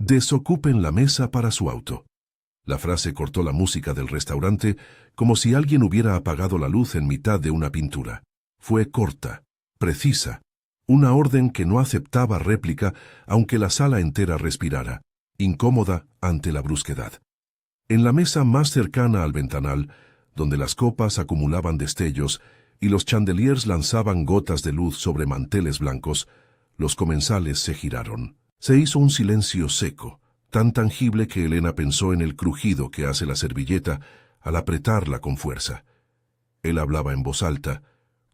Desocupen la mesa para su auto. La frase cortó la música del restaurante como si alguien hubiera apagado la luz en mitad de una pintura. Fue corta, precisa, una orden que no aceptaba réplica aunque la sala entera respirara, incómoda ante la brusquedad. En la mesa más cercana al ventanal, donde las copas acumulaban destellos y los chandeliers lanzaban gotas de luz sobre manteles blancos, los comensales se giraron. Se hizo un silencio seco, tan tangible que Elena pensó en el crujido que hace la servilleta al apretarla con fuerza. Él hablaba en voz alta,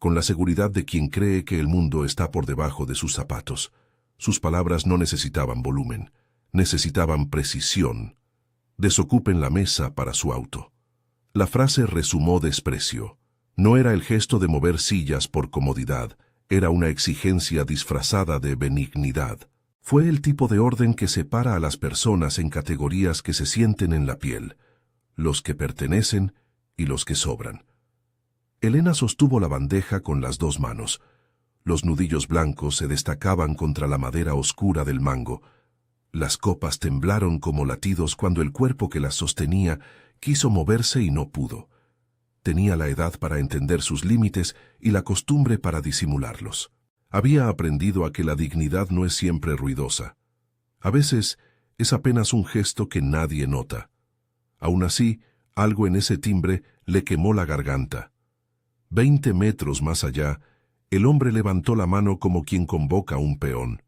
con la seguridad de quien cree que el mundo está por debajo de sus zapatos. Sus palabras no necesitaban volumen, necesitaban precisión. Desocupen la mesa para su auto. La frase resumó desprecio. No era el gesto de mover sillas por comodidad, era una exigencia disfrazada de benignidad. Fue el tipo de orden que separa a las personas en categorías que se sienten en la piel, los que pertenecen y los que sobran. Elena sostuvo la bandeja con las dos manos. Los nudillos blancos se destacaban contra la madera oscura del mango. Las copas temblaron como latidos cuando el cuerpo que las sostenía quiso moverse y no pudo. Tenía la edad para entender sus límites y la costumbre para disimularlos. Había aprendido a que la dignidad no es siempre ruidosa. A veces es apenas un gesto que nadie nota. Aún así, algo en ese timbre le quemó la garganta. 20 metros más allá, el hombre levantó la mano como quien convoca a un peón.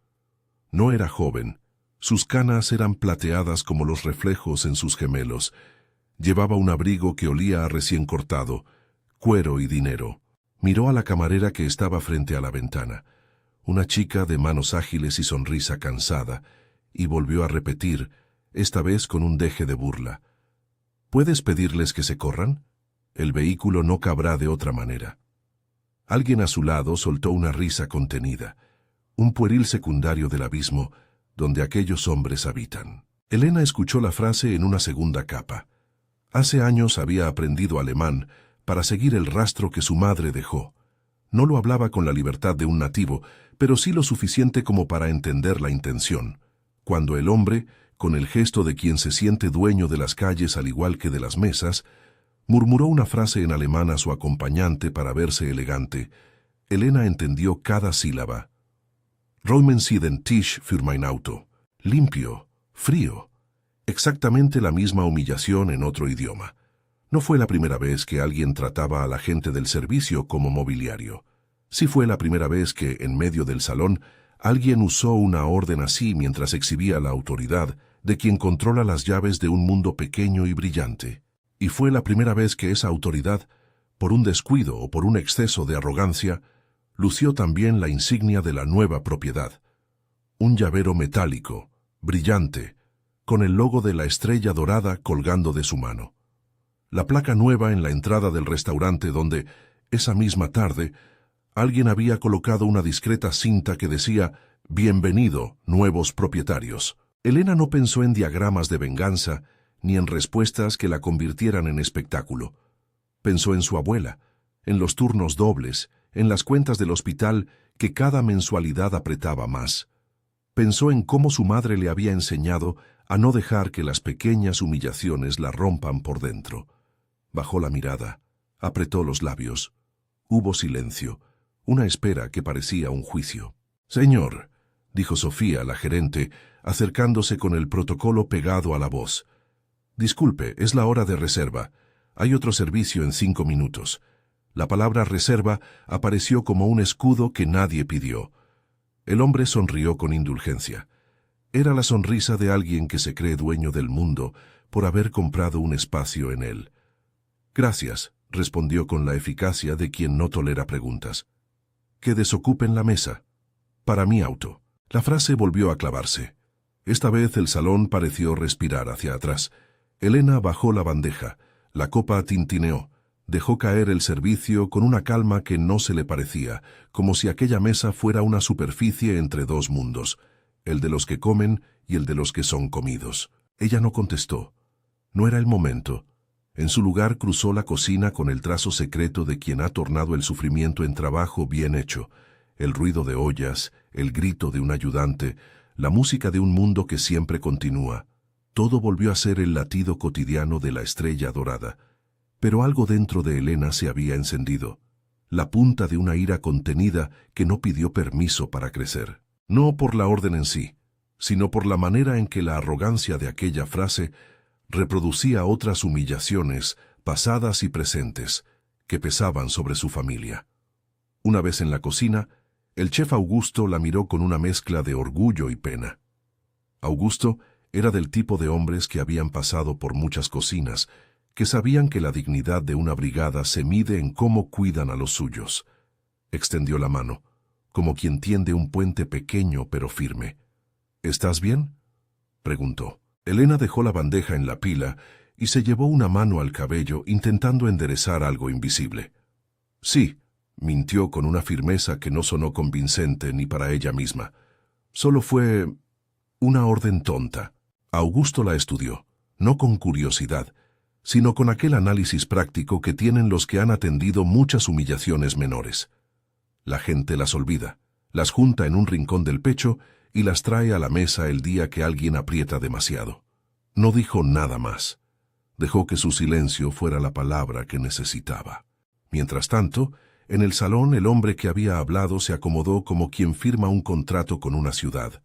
No era joven. Sus canas eran plateadas como los reflejos en sus gemelos. Llevaba un abrigo que olía a recién cortado, cuero y dinero. Miró a la camarera que estaba frente a la ventana, una chica de manos ágiles y sonrisa cansada, y volvió a repetir, esta vez con un deje de burla. ¿Puedes pedirles que se corran? El vehículo no cabrá de otra manera. Alguien a su lado soltó una risa contenida, un pueril secundario del abismo donde aquellos hombres habitan. Elena escuchó la frase en una segunda capa. Hace años había aprendido alemán para seguir el rastro que su madre dejó. No lo hablaba con la libertad de un nativo, pero sí lo suficiente como para entender la intención. Cuando el hombre, con el gesto de quien se siente dueño de las calles al igual que de las mesas, murmuró una frase en alemán a su acompañante para verse elegante, Elena entendió cada sílaba. Räumen Sie den Tisch für mein Auto. Limpio, frío. Exactamente la misma humillación en otro idioma. No fue la primera vez que alguien trataba a la gente del servicio como mobiliario. Sí fue la primera vez que, en medio del salón, alguien usó una orden así mientras exhibía la autoridad de quien controla las llaves de un mundo pequeño y brillante. Y fue la primera vez que esa autoridad, por un descuido o por un exceso de arrogancia, lució también la insignia de la nueva propiedad. Un llavero metálico, brillante, con el logo de la estrella dorada colgando de su mano. La placa nueva en la entrada del restaurante donde, esa misma tarde, alguien había colocado una discreta cinta que decía «Bienvenido, nuevos propietarios». Elena no pensó en diagramas de venganza ni en respuestas que la convirtieran en espectáculo. Pensó en su abuela, en los turnos dobles, en las cuentas del hospital que cada mensualidad apretaba más. Pensó en cómo su madre le había enseñado a no dejar que las pequeñas humillaciones la rompan por dentro. Bajó la mirada, apretó los labios. Hubo silencio, una espera que parecía un juicio. «Señor», dijo Sofía, la gerente, acercándose con el protocolo pegado a la voz. «Disculpe, es la hora de reserva. Hay otro servicio en 5 minutos». La palabra reserva apareció como un escudo que nadie pidió. El hombre sonrió con indulgencia. Era la sonrisa de alguien que se cree dueño del mundo por haber comprado un espacio en él. «Gracias», respondió con la eficacia de quien no tolera preguntas. «Que desocupen la mesa. Para mi auto». La frase volvió a clavarse. Esta vez el salón pareció respirar hacia atrás. Elena bajó la bandeja. La copa tintineó. Dejó caer el servicio con una calma que no se le parecía, como si aquella mesa fuera una superficie entre dos mundos, el de los que comen y el de los que son comidos. Ella no contestó. No era el momento. En su lugar cruzó la cocina con el trazo secreto de quien ha tornado el sufrimiento en trabajo bien hecho, el ruido de ollas, el grito de un ayudante, la música de un mundo que siempre continúa. Todo volvió a ser el latido cotidiano de la estrella dorada. Pero algo dentro de Elena se había encendido. La punta de una ira contenida que no pidió permiso para crecer. No por la orden en sí, sino por la manera en que la arrogancia de aquella frase reproducía otras humillaciones, pasadas y presentes, que pesaban sobre su familia. Una vez en la cocina, el chef Augusto la miró con una mezcla de orgullo y pena. Augusto era del tipo de hombres que habían pasado por muchas cocinas, que sabían que la dignidad de una brigada se mide en cómo cuidan a los suyos. Extendió la mano, como quien tiende un puente pequeño pero firme. ¿Estás bien?, preguntó. Elena dejó la bandeja en la pila y se llevó una mano al cabello intentando enderezar algo invisible. Sí, mintió con una firmeza que no sonó convincente ni para ella misma. Solo fue una orden tonta. Augusto la estudió, no con curiosidad, sino con aquel análisis práctico que tienen los que han atendido muchas humillaciones menores. La gente las olvida, las junta en un rincón del pecho y las trae a la mesa el día que alguien aprieta demasiado. No dijo nada más. Dejó que su silencio fuera la palabra que necesitaba. Mientras tanto, en el salón el hombre que había hablado se acomodó como quien firma un contrato con una ciudad.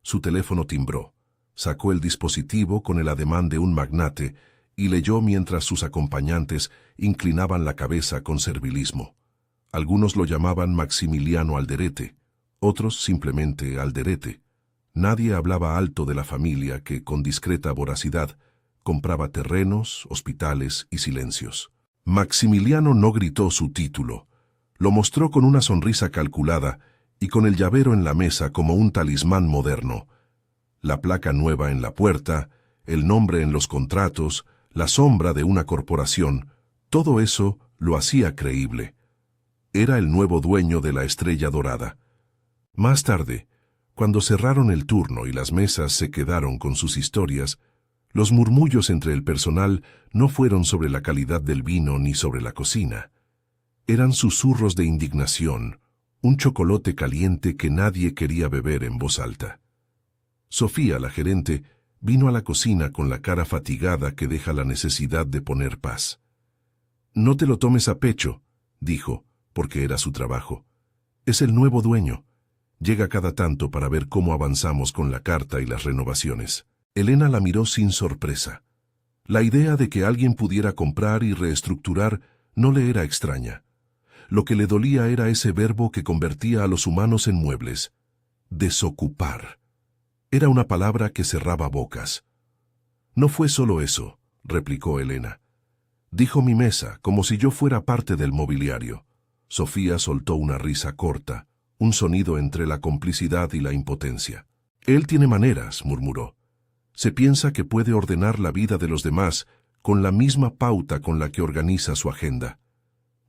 Su teléfono timbró. Sacó el dispositivo con el ademán de un magnate y leyó mientras sus acompañantes inclinaban la cabeza con servilismo. Algunos lo llamaban Maximiliano Alderete, otros simplemente Alderete. Nadie hablaba alto de la familia que, con discreta voracidad, compraba terrenos, hospitales y silencios. Maximiliano no gritó su título. Lo mostró con una sonrisa calculada y con el llavero en la mesa como un talismán moderno. La placa nueva en la puerta, el nombre en los contratos, la sombra de una corporación, todo eso lo hacía creíble. Era el nuevo dueño de la Estrella Dorada. Más tarde, cuando cerraron el turno y las mesas se quedaron con sus historias, los murmullos entre el personal no fueron sobre la calidad del vino ni sobre la cocina. Eran susurros de indignación, un chocolate caliente que nadie quería beber en voz alta. Sofía, la gerente, vino a la cocina con la cara fatigada que deja la necesidad de poner paz. «No te lo tomes a pecho», dijo, porque era su trabajo. «Es el nuevo dueño. Llega cada tanto para ver cómo avanzamos con la carta y las renovaciones». Elena la miró sin sorpresa. La idea de que alguien pudiera comprar y reestructurar no le era extraña. Lo que le dolía era ese verbo que convertía a los humanos en muebles. Desocupar. Era una palabra que cerraba bocas. «No fue solo eso», replicó Elena. «Dijo mi mesa, como si yo fuera parte del mobiliario». Sofía soltó una risa corta, un sonido entre la complicidad y la impotencia. «Él tiene maneras», murmuró. «Se piensa que puede ordenar la vida de los demás con la misma pauta con la que organiza su agenda.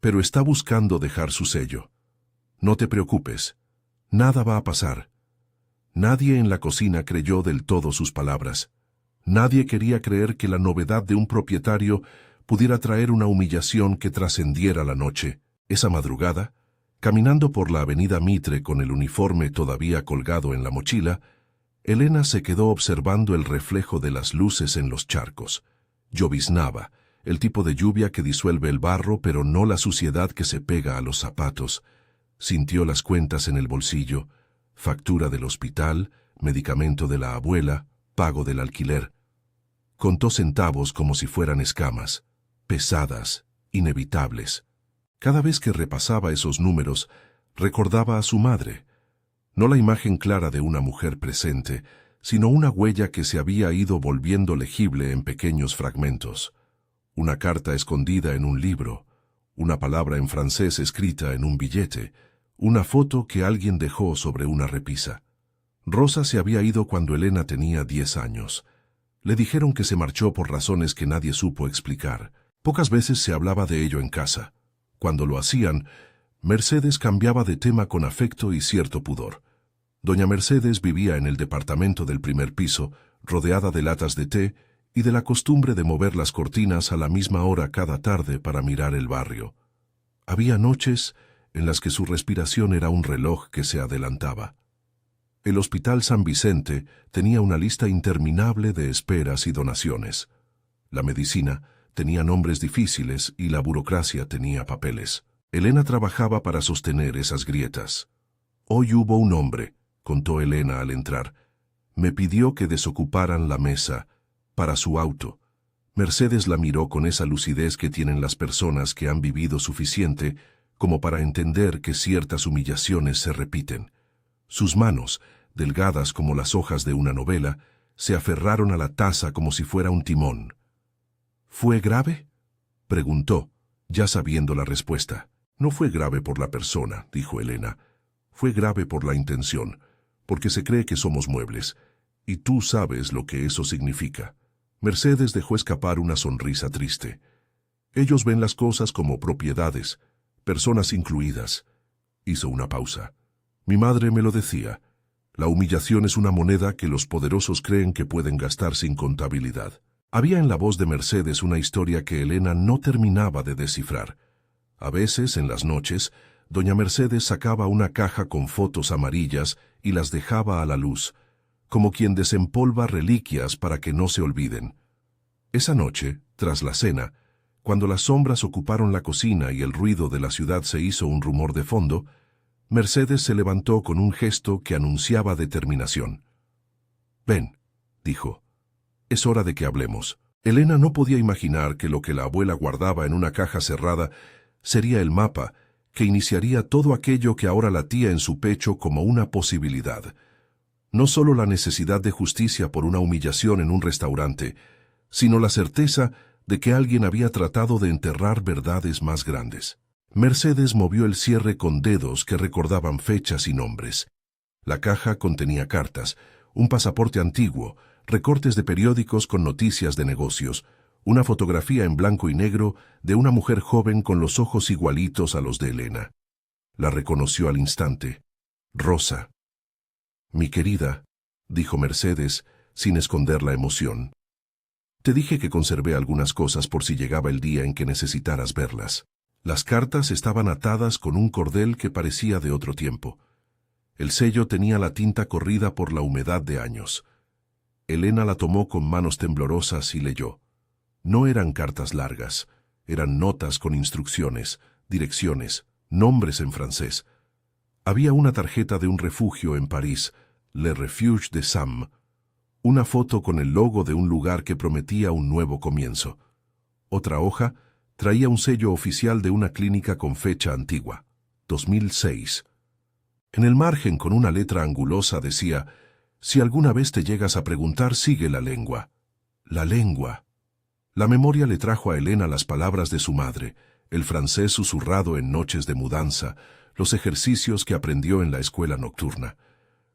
Pero está buscando dejar su sello. No te preocupes. Nada va a pasar». Nadie en la cocina creyó del todo sus palabras. Nadie quería creer que la novedad de un propietario pudiera traer una humillación que trascendiera la noche. Esa madrugada, caminando por la avenida Mitre con el uniforme todavía colgado en la mochila, Elena se quedó observando el reflejo de las luces en los charcos. Lloviznaba, el tipo de lluvia que disuelve el barro pero no la suciedad que se pega a los zapatos. Sintió las cuentas en el bolsillo, factura del hospital, medicamento de la abuela, pago del alquiler. Contó centavos como si fueran escamas, pesadas, inevitables. Cada vez que repasaba esos números, recordaba a su madre. No la imagen clara de una mujer presente, sino una huella que se había ido volviendo legible en pequeños fragmentos. Una carta escondida en un libro, una palabra en francés escrita en un billete, una foto que alguien dejó sobre una repisa. Rosa se había ido cuando Elena tenía 10 años. Le dijeron que se marchó por razones que nadie supo explicar. Pocas veces se hablaba de ello en casa. Cuando lo hacían, Mercedes cambiaba de tema con afecto y cierto pudor. Doña Mercedes vivía en el departamento del primer piso, rodeada de latas de té y de la costumbre de mover las cortinas a la misma hora cada tarde para mirar el barrio. Había noches en las que su respiración era un reloj que se adelantaba. El Hospital San Vicente tenía una lista interminable de esperas y donaciones. La medicina tenía nombres difíciles y la burocracia tenía papeles. Elena trabajaba para sostener esas grietas. Hoy hubo un hombre, contó Elena al entrar. Me pidió que desocuparan la mesa para su auto. Mercedes la miró con esa lucidez que tienen las personas que han vivido suficiente como para entender que ciertas humillaciones se repiten. Sus manos, delgadas como las hojas de una novela, se aferraron a la taza como si fuera un timón. ¿Fue grave?, preguntó, ya sabiendo la respuesta. No fue grave por la persona, dijo Elena. Fue grave por la intención, porque se cree que somos muebles, y tú sabes lo que eso significa. Mercedes dejó escapar una sonrisa triste. Ellos ven las cosas como propiedades, personas incluidas. Hizo una pausa. Mi madre me lo decía. La humillación es una moneda que los poderosos creen que pueden gastar sin contabilidad. Había en la voz de Mercedes una historia que Elena no terminaba de descifrar. A veces, en las noches, doña Mercedes sacaba una caja con fotos amarillas y las dejaba a la luz, como quien desempolva reliquias para que no se olviden. Esa noche, tras la cena, cuando las sombras ocuparon la cocina y el ruido de la ciudad se hizo un rumor de fondo, Mercedes se levantó con un gesto que anunciaba determinación. «Ven», dijo, «es hora de que hablemos». Elena no podía imaginar que lo que la abuela guardaba en una caja cerrada sería el mapa que iniciaría todo aquello que ahora latía en su pecho como una posibilidad. No solo la necesidad de justicia por una humillación en un restaurante, sino la certeza de que alguien había tratado de enterrar verdades más grandes. Mercedes movió el cierre con dedos que recordaban fechas y nombres. La caja contenía cartas, un pasaporte antiguo, recortes de periódicos con noticias de negocios, una fotografía en blanco y negro de una mujer joven con los ojos igualitos a los de Elena. La reconoció al instante. Rosa. «Mi querida», dijo Mercedes, sin esconder la emoción. «Te dije que conservé algunas cosas por si llegaba el día en que necesitaras verlas». Las cartas estaban atadas con un cordel que parecía de otro tiempo. El sello tenía la tinta corrida por la humedad de años. Elena la tomó con manos temblorosas y leyó. No eran cartas largas, eran notas con instrucciones, direcciones, nombres en francés. Había una tarjeta de un refugio en París, Le Refuge de Sam, una foto con el logo de un lugar que prometía un nuevo comienzo. Otra hoja traía un sello oficial de una clínica con fecha antigua, 2006. En el margen, con una letra angulosa, decía: «Si alguna vez te llegas a preguntar, sigue la lengua». La lengua. La memoria le trajo a Elena las palabras de su madre, el francés susurrado en noches de mudanza, los ejercicios que aprendió en la escuela nocturna.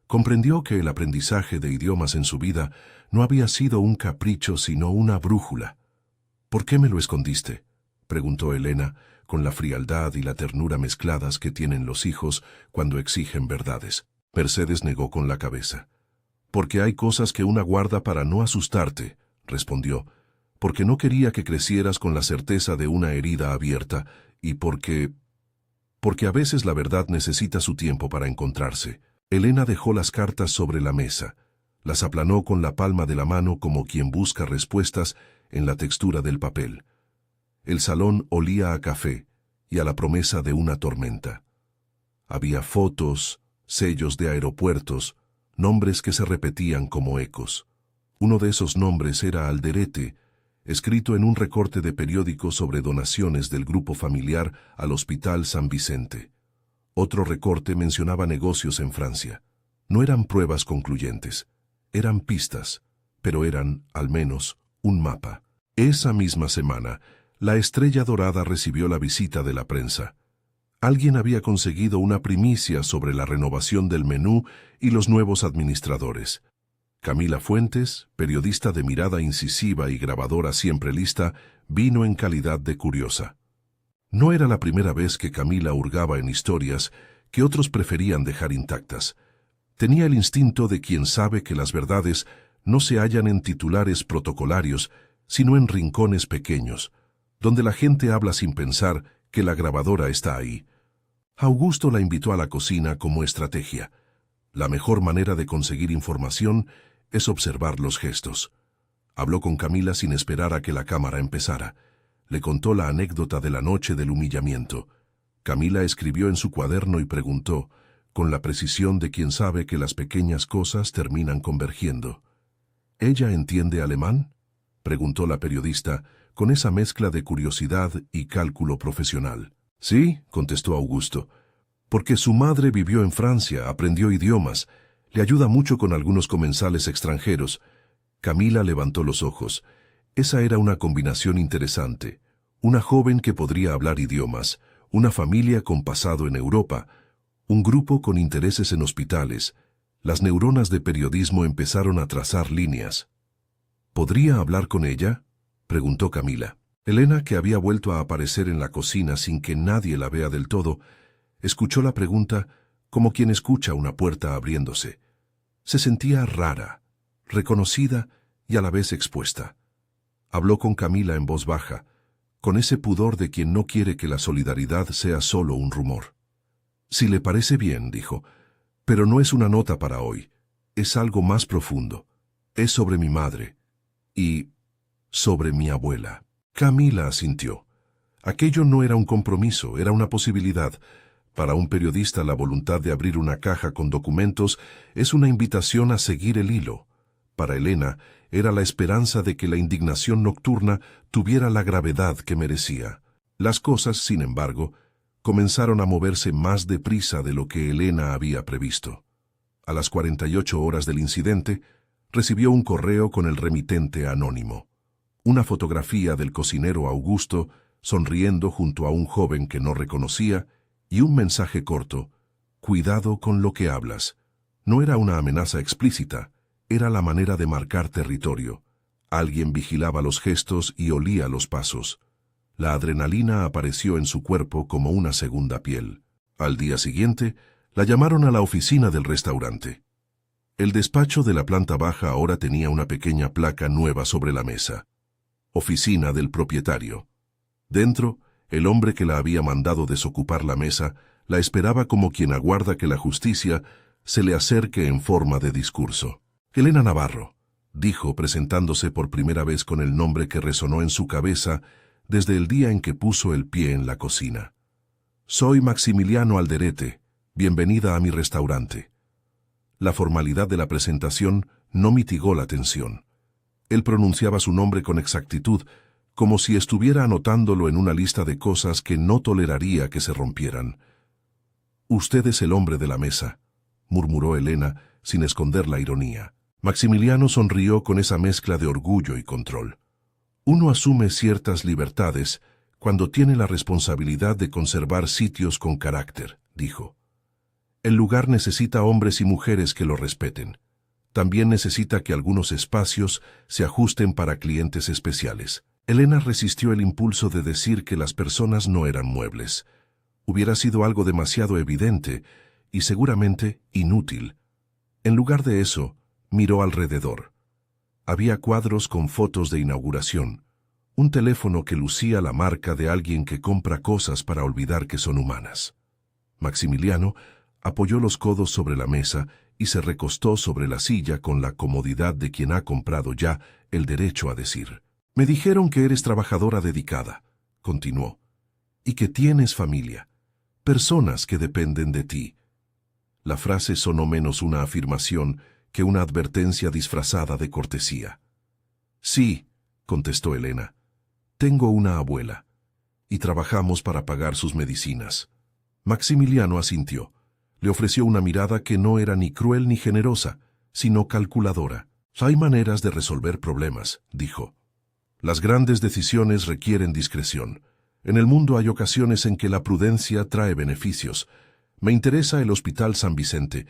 Comprendió que el aprendizaje de idiomas en su vida no había sido un capricho, sino una brújula. «¿Por qué me lo escondiste?», preguntó Elena, con la frialdad y la ternura mezcladas que tienen los hijos cuando exigen verdades. Mercedes negó con la cabeza. «Porque hay cosas que una guarda para no asustarte», respondió, «porque no quería que crecieras con la certeza de una herida abierta, y porque a veces la verdad necesita su tiempo para encontrarse». Elena dejó las cartas sobre la mesa, las aplanó con la palma de la mano como quien busca respuestas en la textura del papel. El salón olía a café y a la promesa de una tormenta. Había fotos, sellos de aeropuertos, nombres que se repetían como ecos. Uno de esos nombres era Alderete, escrito en un recorte de periódico sobre donaciones del grupo familiar al Hospital San Vicente. Otro recorte mencionaba negocios en Francia. No eran pruebas concluyentes, eran pistas, pero eran, al menos, un mapa. Esa misma semana, la Estrella Dorada recibió la visita de la prensa. Alguien había conseguido una primicia sobre la renovación del menú y los nuevos administradores. Camila Fuentes, periodista de mirada incisiva y grabadora siempre lista, vino en calidad de curiosa. No era la primera vez que Camila hurgaba en historias que otros preferían dejar intactas. Tenía el instinto de quien sabe que las verdades no se hallan en titulares protocolarios, sino en rincones pequeños, donde la gente habla sin pensar que la grabadora está ahí. Augusto la invitó a la cocina como estrategia. La mejor manera de conseguir información es observar los gestos. Habló con Camila sin esperar a que la cámara empezara. Le contó la anécdota de la noche del humillamiento. Camila escribió en su cuaderno y preguntó, con la precisión de quien sabe que las pequeñas cosas terminan convergiendo. ¿Ella entiende alemán?, preguntó la periodista, con esa mezcla de curiosidad y cálculo profesional. Sí, contestó Augusto, porque su madre vivió en Francia, aprendió idiomas, le ayuda mucho con algunos comensales extranjeros. Camila levantó los ojos. Esa era una combinación interesante. Una joven que podría hablar idiomas, una familia con pasado en Europa, un grupo con intereses en hospitales. Las neuronas de periodismo empezaron a trazar líneas. ¿Podría hablar con ella?, preguntó Camila. Elena, que había vuelto a aparecer en la cocina sin que nadie la vea del todo, escuchó la pregunta como quien escucha una puerta abriéndose. Se sentía rara, reconocida y a la vez expuesta. Habló con Camila en voz baja, con ese pudor de quien no quiere que la solidaridad sea solo un rumor. Si le parece bien, dijo, pero no es una nota para hoy, es algo más profundo. Es sobre mi madre y sobre mi abuela. Camila asintió. Aquello no era un compromiso, era una posibilidad. Para un periodista, la voluntad de abrir una caja con documentos es una invitación a seguir el hilo. Para Elena, era la esperanza de que la indignación nocturna tuviera la gravedad que merecía. Las cosas, sin embargo, comenzaron a moverse más deprisa de lo que Elena había previsto. A las 48 horas del incidente, recibió un correo con el remitente anónimo. Una fotografía del cocinero Augusto sonriendo junto a un joven que no reconocía y un mensaje corto: «Cuidado con lo que hablas». No era una amenaza explícita, era la manera de marcar territorio. Alguien vigilaba los gestos y olía los pasos. La adrenalina apareció en su cuerpo como una segunda piel. Al día siguiente, la llamaron a la oficina del restaurante. El despacho de la planta baja ahora tenía una pequeña placa nueva sobre la mesa. Oficina del propietario. Dentro, el hombre que la había mandado desocupar la mesa la esperaba como quien aguarda que la justicia se le acerque en forma de discurso. «Elena Navarro», dijo, presentándose por primera vez con el nombre que resonó en su cabeza desde el día en que puso el pie en la cocina. «Soy Maximiliano Alderete. Bienvenida a mi restaurante». La formalidad de la presentación no mitigó la tensión. Él pronunciaba su nombre con exactitud, como si estuviera anotándolo en una lista de cosas que no toleraría que se rompieran. «Usted es el hombre de la mesa», murmuró Elena, sin esconder la ironía. Maximiliano sonrió con esa mezcla de orgullo y control. Uno asume ciertas libertades cuando tiene la responsabilidad de conservar sitios con carácter, dijo. El lugar necesita hombres y mujeres que lo respeten. También necesita que algunos espacios se ajusten para clientes especiales. Elena resistió el impulso de decir que las personas no eran muebles. Hubiera sido algo demasiado evidente y seguramente inútil. En lugar de eso, miró alrededor. Había cuadros con fotos de inauguración, un teléfono que lucía la marca de alguien que compra cosas para olvidar que son humanas. Maximiliano apoyó los codos sobre la mesa y se recostó sobre la silla con la comodidad de quien ha comprado ya el derecho a decir. «Me dijeron que eres trabajadora dedicada», continuó, «y que tienes familia, personas que dependen de ti». La frase sonó menos una afirmación que una advertencia disfrazada de cortesía. «Sí», contestó Elena, «tengo una abuela, y trabajamos para pagar sus medicinas». Maximiliano asintió. Le ofreció una mirada que no era ni cruel ni generosa, sino calculadora. «Hay maneras de resolver problemas», dijo. «Las grandes decisiones requieren discreción. En el mundo hay ocasiones en que la prudencia trae beneficios. Me interesa el Hospital San Vicente.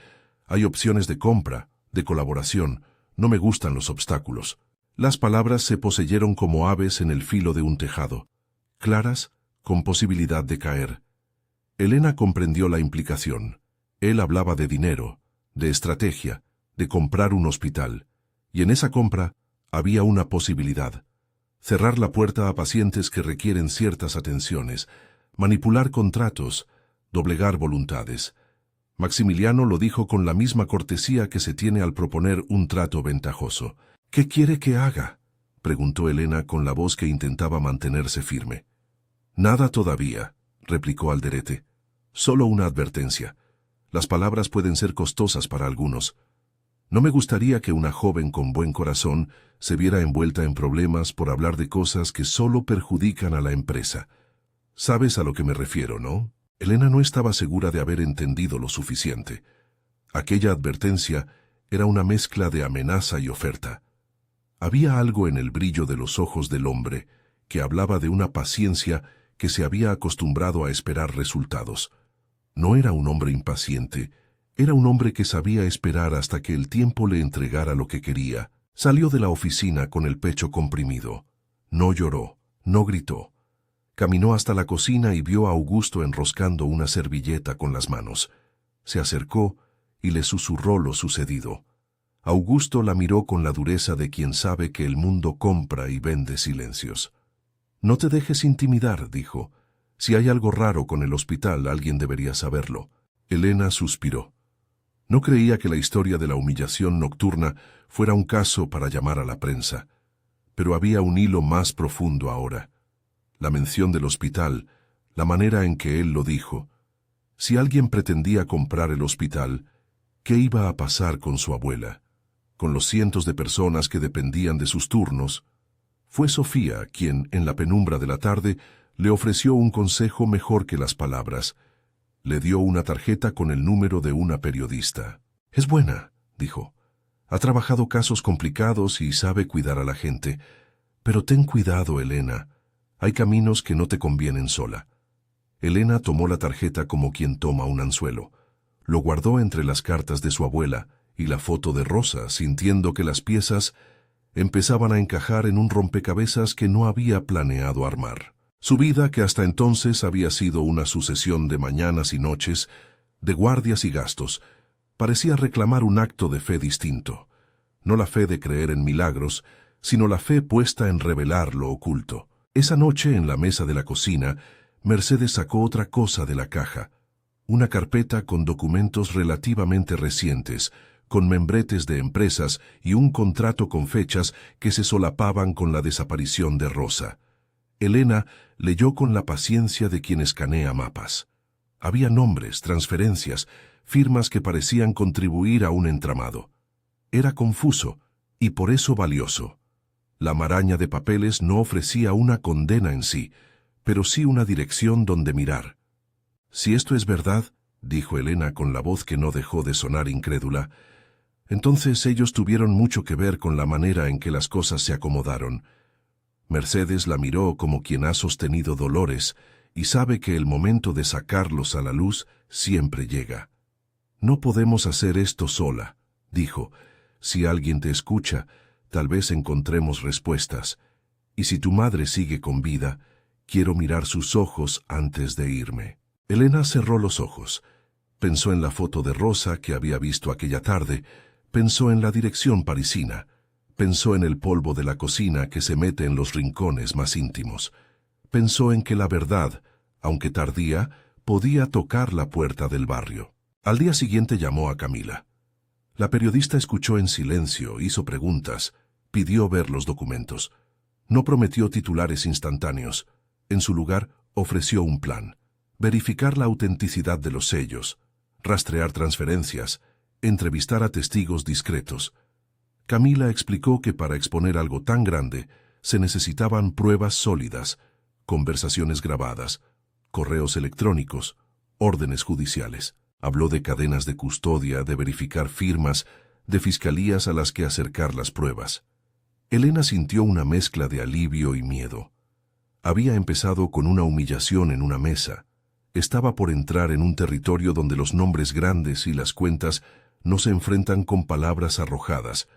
Hay opciones de compra, de colaboración. No me gustan los obstáculos». Las palabras se poseyeron como aves en el filo de un tejado, claras, con posibilidad de caer. Elena comprendió la implicación. Él hablaba de dinero, de estrategia, de comprar un hospital. Y en esa compra había una posibilidad. Cerrar la puerta a pacientes que requieren ciertas atenciones, manipular contratos, doblegar voluntades. Maximiliano lo dijo con la misma cortesía que se tiene al proponer un trato ventajoso. «¿Qué quiere que haga?», preguntó Elena con la voz que intentaba mantenerse firme. «Nada todavía», replicó Alderete. «Solo una advertencia. Las palabras pueden ser costosas para algunos. No me gustaría que una joven con buen corazón se viera envuelta en problemas por hablar de cosas que solo perjudican a la empresa. Sabes a lo que me refiero, ¿no?». Elena no estaba segura de haber entendido lo suficiente. Aquella advertencia era una mezcla de amenaza y oferta. Había algo en el brillo de los ojos del hombre que hablaba de una paciencia que se había acostumbrado a esperar resultados. No era un hombre impaciente, era un hombre que sabía esperar hasta que el tiempo le entregara lo que quería. Salió de la oficina con el pecho comprimido. No lloró, no gritó. Caminó hasta la cocina y vio a Augusto enroscando una servilleta con las manos. Se acercó y le susurró lo sucedido. Augusto la miró con la dureza de quien sabe que el mundo compra y vende silencios. «No te dejes intimidar», dijo. «Si hay algo raro con el hospital, alguien debería saberlo». Elena suspiró. No creía que la historia de la humillación nocturna fuera un caso para llamar a la prensa. Pero había un hilo más profundo ahora. La mención del hospital, la manera en que él lo dijo. Si alguien pretendía comprar el hospital, ¿qué iba a pasar con su abuela? Con los cientos de personas que dependían de sus turnos. Fue Sofía quien, en la penumbra de la tarde, le ofreció un consejo mejor que las palabras. Le dio una tarjeta con el número de una periodista. «Es buena», dijo. «Ha trabajado casos complicados y sabe cuidar a la gente. Pero ten cuidado, Elena. Hay caminos que no te convienen sola». Elena tomó la tarjeta como quien toma un anzuelo. Lo guardó entre las cartas de su abuela y la foto de Rosa, sintiendo que las piezas empezaban a encajar en un rompecabezas que no había planeado armar. Su vida, que hasta entonces había sido una sucesión de mañanas y noches, de guardias y gastos, parecía reclamar un acto de fe distinto. No la fe de creer en milagros, sino la fe puesta en revelar lo oculto. Esa noche, en la mesa de la cocina, Mercedes sacó otra cosa de la caja, una carpeta con documentos relativamente recientes, con membretes de empresas y un contrato con fechas que se solapaban con la desaparición de Rosa. Elena leyó con la paciencia de quien escanea mapas. Había nombres, transferencias, firmas que parecían contribuir a un entramado. Era confuso y por eso valioso. La maraña de papeles no ofrecía una condena en sí, pero sí una dirección donde mirar. «Si esto es verdad», dijo Elena con la voz que no dejó de sonar incrédula, «entonces ellos tuvieron mucho que ver con la manera en que las cosas se acomodaron». Mercedes la miró como quien ha sostenido dolores y sabe que el momento de sacarlos a la luz siempre llega. «No podemos hacer esto sola», dijo. «Si alguien te escucha, tal vez encontremos respuestas. Y si tu madre sigue con vida, quiero mirar sus ojos antes de irme». Elena cerró los ojos. Pensó en la foto de Rosa que había visto aquella tarde, pensó en la dirección parisina, pensó en el polvo de la cocina que se mete en los rincones más íntimos. Pensó en que la verdad, aunque tardía, podía tocar la puerta del barrio. Al día siguiente llamó a Camila. La periodista escuchó en silencio, hizo preguntas, pidió ver los documentos. No prometió titulares instantáneos. En su lugar, ofreció un plan. Verificar la autenticidad de los sellos, rastrear transferencias, entrevistar a testigos discretos. Camila explicó que para exponer algo tan grande se necesitaban pruebas sólidas, conversaciones grabadas, correos electrónicos, órdenes judiciales. Habló de cadenas de custodia, de verificar firmas, de fiscalías a las que acercar las pruebas. Elena sintió una mezcla de alivio y miedo. Había empezado con una humillación en una mesa. Estaba por entrar en un territorio donde los nombres grandes y las cuentas no se enfrentan con palabras arrojadas,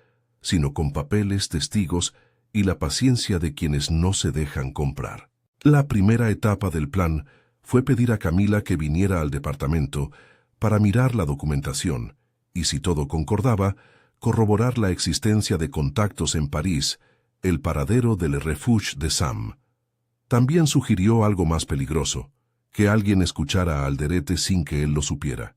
sino con papeles, testigos y la paciencia de quienes no se dejan comprar. La primera etapa del plan fue pedir a Camila que viniera al departamento para mirar la documentación y, si todo concordaba, corroborar la existencia de contactos en París, el paradero del refuge de Sam. También sugirió algo más peligroso, que alguien escuchara a Alderete sin que él lo supiera.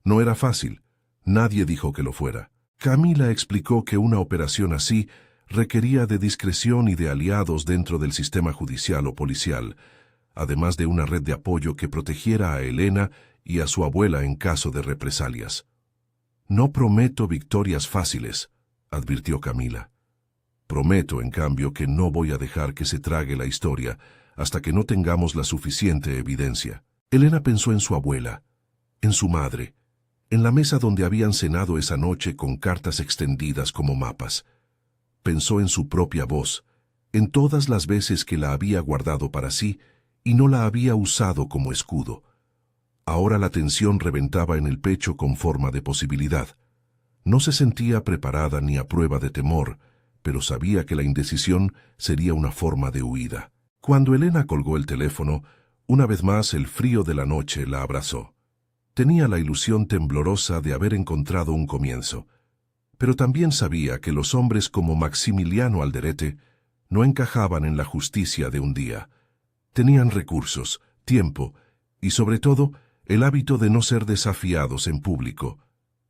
No era fácil. Nadie dijo que lo fuera. Camila explicó que una operación así requería de discreción y de aliados dentro del sistema judicial o policial, además de una red de apoyo que protegiera a Elena y a su abuela en caso de represalias. «No prometo victorias fáciles», advirtió Camila. «Prometo, en cambio, que no voy a dejar que se trague la historia hasta que no tengamos la suficiente evidencia». Elena pensó en su abuela, en su madre, en la mesa donde habían cenado esa noche con cartas extendidas como mapas. Pensó en su propia voz, en todas las veces que la había guardado para sí y no la había usado como escudo. Ahora la tensión reventaba en el pecho con forma de posibilidad. No se sentía preparada ni a prueba de temor, pero sabía que la indecisión sería una forma de huida. Cuando Elena colgó el teléfono, una vez más el frío de la noche la abrazó. Tenía la ilusión temblorosa de haber encontrado un comienzo, pero también sabía que los hombres como Maximiliano Alderete no encajaban en la justicia de un día. Tenían recursos, tiempo y, sobre todo, el hábito de no ser desafiados en público.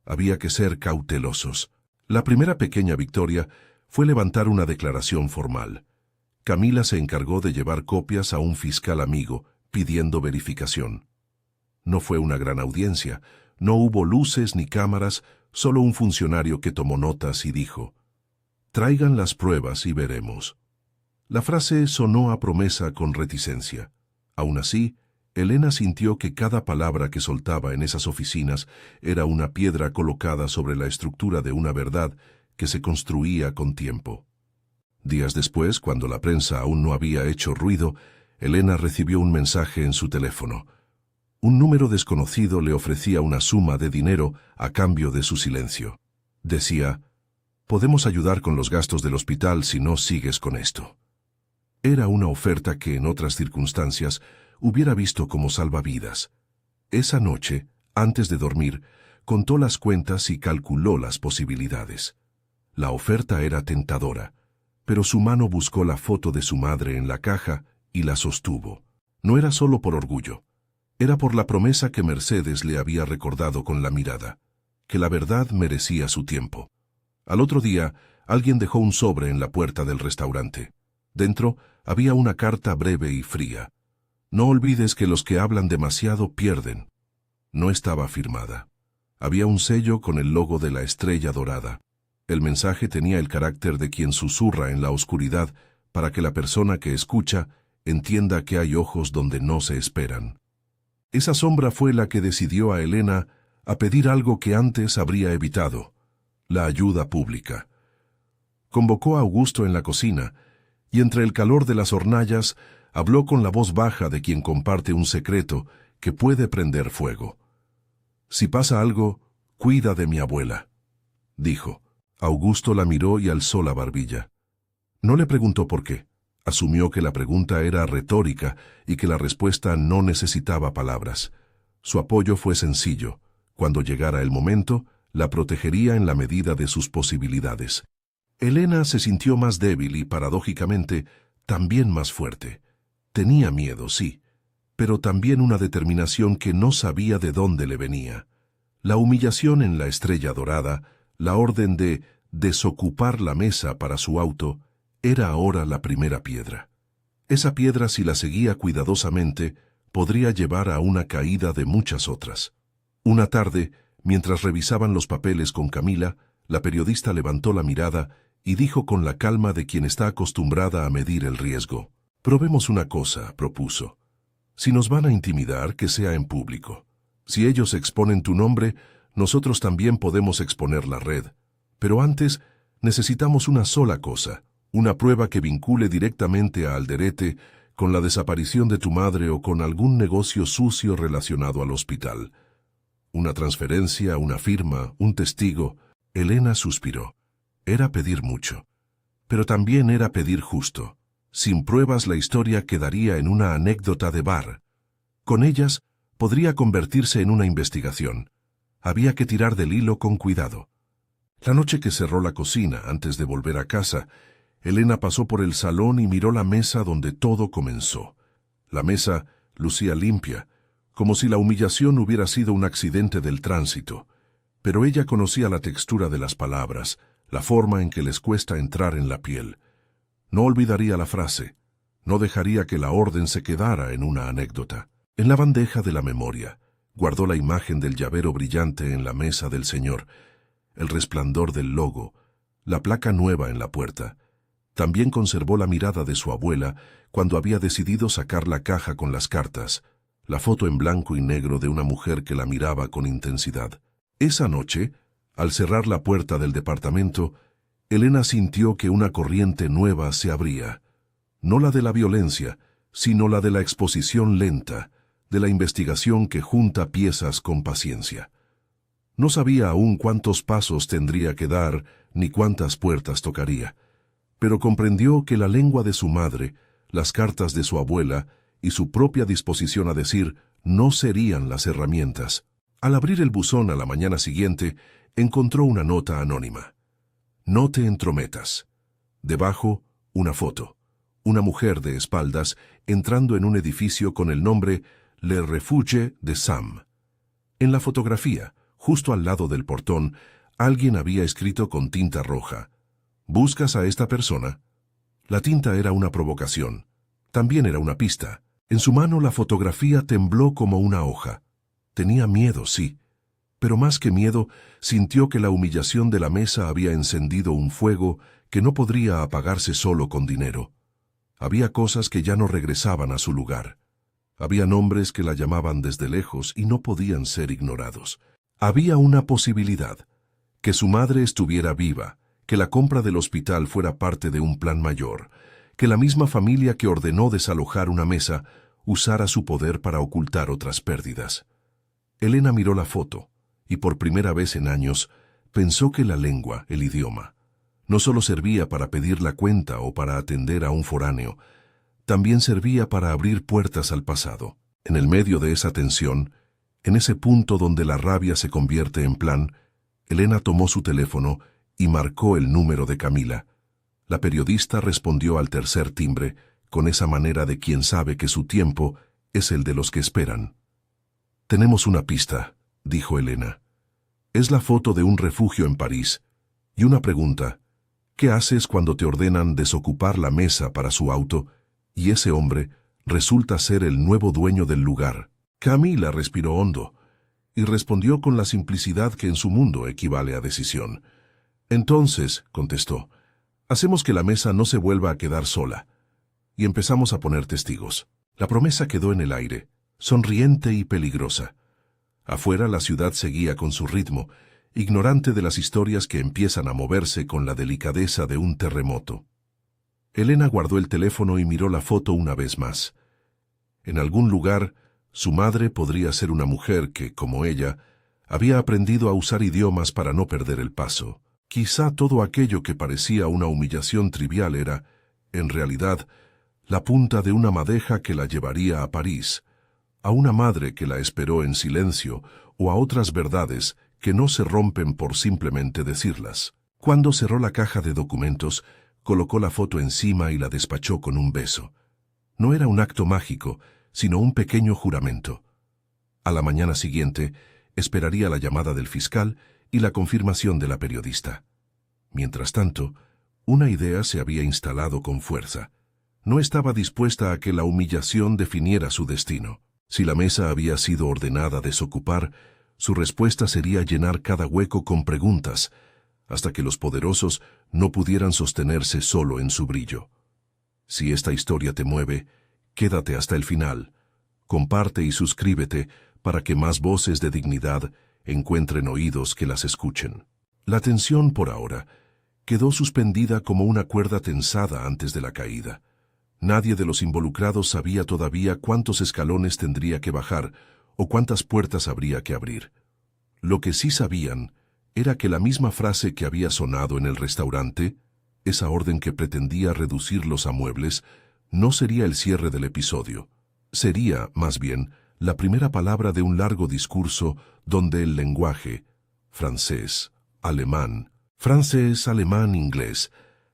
Había que ser cautelosos. La primera pequeña victoria fue levantar una declaración formal. Camila se encargó de llevar copias a un fiscal amigo, pidiendo verificación. No fue una gran audiencia, no hubo luces ni cámaras, solo un funcionario que tomó notas y dijo: «Traigan las pruebas y veremos». La frase sonó a promesa con reticencia. Aún así, Elena sintió que cada palabra que soltaba en esas oficinas era una piedra colocada sobre la estructura de una verdad que se construía con tiempo. Días después, cuando la prensa aún no había hecho ruido, Elena recibió un mensaje en su teléfono. Un número desconocido le ofrecía una suma de dinero a cambio de su silencio. Decía: «Podemos ayudar con los gastos del hospital si no sigues con esto». Era una oferta que en otras circunstancias hubiera visto como salvavidas. Esa noche, antes de dormir, contó las cuentas y calculó las posibilidades. La oferta era tentadora, pero su mano buscó la foto de su madre en la caja y la sostuvo. No era solo por orgullo. Era por la promesa que Mercedes le había recordado con la mirada, que la verdad merecía su tiempo. Al otro día, alguien dejó un sobre en la puerta del restaurante. Dentro había una carta breve y fría. «No olvides que los que hablan demasiado pierden». No estaba firmada. Había un sello con el logo de la estrella dorada. El mensaje tenía el carácter de quien susurra en la oscuridad para que la persona que escucha entienda que hay ojos donde no se esperan. Esa sombra fue la que decidió a Elena a pedir algo que antes habría evitado: la ayuda pública. Convocó a Augusto en la cocina, y entre el calor de las hornallas habló con la voz baja de quien comparte un secreto que puede prender fuego. «Si pasa algo, cuida de mi abuela», dijo. Augusto la miró y alzó la barbilla. No le preguntó por qué. Asumió que la pregunta era retórica y que la respuesta no necesitaba palabras. Su apoyo fue sencillo. Cuando llegara el momento, la protegería en la medida de sus posibilidades. Elena se sintió más débil y, paradójicamente, también más fuerte. Tenía miedo, sí, pero también una determinación que no sabía de dónde le venía. La humillación en la estrella dorada, la orden de desocupar la mesa para su auto, era ahora la primera piedra. Esa piedra, si la seguía cuidadosamente, podría llevar a una caída de muchas otras. Una tarde, mientras revisaban los papeles con Camila, la periodista levantó la mirada y dijo con la calma de quien está acostumbrada a medir el riesgo: «Probemos una cosa», propuso. «Si nos van a intimidar, que sea en público. Si ellos exponen tu nombre, nosotros también podemos exponer la red. Pero antes, necesitamos una sola cosa, una prueba que vincule directamente a Alderete con la desaparición de tu madre o con algún negocio sucio relacionado al hospital. Una transferencia, una firma, un testigo». Elena suspiró. Era pedir mucho, pero también era pedir justo. Sin pruebas la historia quedaría en una anécdota de bar. Con ellas podría convertirse en una investigación. Había que tirar del hilo con cuidado. La noche que cerró la cocina, antes de volver a casa, Elena pasó por el salón y miró la mesa donde todo comenzó. La mesa lucía limpia, como si la humillación hubiera sido un accidente del tránsito. Pero ella conocía la textura de las palabras, la forma en que les cuesta entrar en la piel. No olvidaría la frase, no dejaría que la orden se quedara en una anécdota. En la bandeja de la memoria, guardó la imagen del llavero brillante en la mesa del señor, el resplandor del logo, la placa nueva en la puerta. También conservó la mirada de su abuela cuando había decidido sacar la caja con las cartas, la foto en blanco y negro de una mujer que la miraba con intensidad. Esa noche, al cerrar la puerta del departamento, Elena sintió que una corriente nueva se abría. No la de la violencia, sino la de la exposición lenta, de la investigación que junta piezas con paciencia. No sabía aún cuántos pasos tendría que dar ni cuántas puertas tocaría, pero comprendió que la lengua de su madre, las cartas de su abuela y su propia disposición a decir no serían las herramientas. Al abrir el buzón a la mañana siguiente, encontró una nota anónima. No te entrometas. Debajo, una foto. Una mujer de espaldas entrando en un edificio con el nombre Le Refuge de Sam. En la fotografía, justo al lado del portón, alguien había escrito con tinta roja: ¿buscas a esta persona? La tinta era una provocación. También era una pista. En su mano la fotografía tembló como una hoja. Tenía miedo, sí, pero más que miedo, sintió que la humillación de la mesa había encendido un fuego que no podría apagarse solo con dinero. Había cosas que ya no regresaban a su lugar. Había nombres que la llamaban desde lejos y no podían ser ignorados. Había una posibilidad: que su madre estuviera viva, que la compra del hospital fuera parte de un plan mayor, que la misma familia que ordenó desalojar una mesa usara su poder para ocultar otras pérdidas. Elena miró la foto y por primera vez en años pensó que la lengua, el idioma, no solo servía para pedir la cuenta o para atender a un foráneo, también servía para abrir puertas al pasado. En el medio de esa tensión, en ese punto donde la rabia se convierte en plan, Elena tomó su teléfono y marcó el número de Camila. La periodista respondió al tercer timbre con esa manera de quien sabe que su tiempo es el de los que esperan. «Tenemos una pista», dijo Elena. «Es la foto de un refugio en París. Y una pregunta: ¿qué haces cuando te ordenan desocupar la mesa para su auto y ese hombre resulta ser el nuevo dueño del lugar?» Camila respiró hondo y respondió con la simplicidad que en su mundo equivale a decisión. «Entonces», contestó, «hacemos que la mesa no se vuelva a quedar sola». Y empezamos a poner testigos. La promesa quedó en el aire, sonriente y peligrosa. Afuera la ciudad seguía con su ritmo, ignorante de las historias que empiezan a moverse con la delicadeza de un terremoto. Elena guardó el teléfono y miró la foto una vez más. En algún lugar, su madre podría ser una mujer que, como ella, había aprendido a usar idiomas para no perder el paso. Quizá todo aquello que parecía una humillación trivial era, en realidad, la punta de una madeja que la llevaría a París, a una madre que la esperó en silencio o a otras verdades que no se rompen por simplemente decirlas. Cuando cerró la caja de documentos, colocó la foto encima y la despachó con un beso. No era un acto mágico, sino un pequeño juramento. A la mañana siguiente, esperaría la llamada del fiscal y la confirmación de la periodista. Mientras tanto, una idea se había instalado con fuerza. No estaba dispuesta a que la humillación definiera su destino. Si la mesa había sido ordenada desocupar, su respuesta sería llenar cada hueco con preguntas, hasta que los poderosos no pudieran sostenerse solo en su brillo. Si esta historia te mueve, quédate hasta el final. Comparte y suscríbete para que más voces de dignidad encuentren oídos que las escuchen. La tensión, por ahora, quedó suspendida como una cuerda tensada antes de la caída. Nadie de los involucrados sabía todavía cuántos escalones tendría que bajar o cuántas puertas habría que abrir. Lo que sí sabían era que la misma frase que había sonado en el restaurante, esa orden que pretendía reducirlos a muebles, no sería el cierre del episodio. Sería, más bien, la primera palabra de un largo discurso donde el lenguaje, francés, alemán, inglés,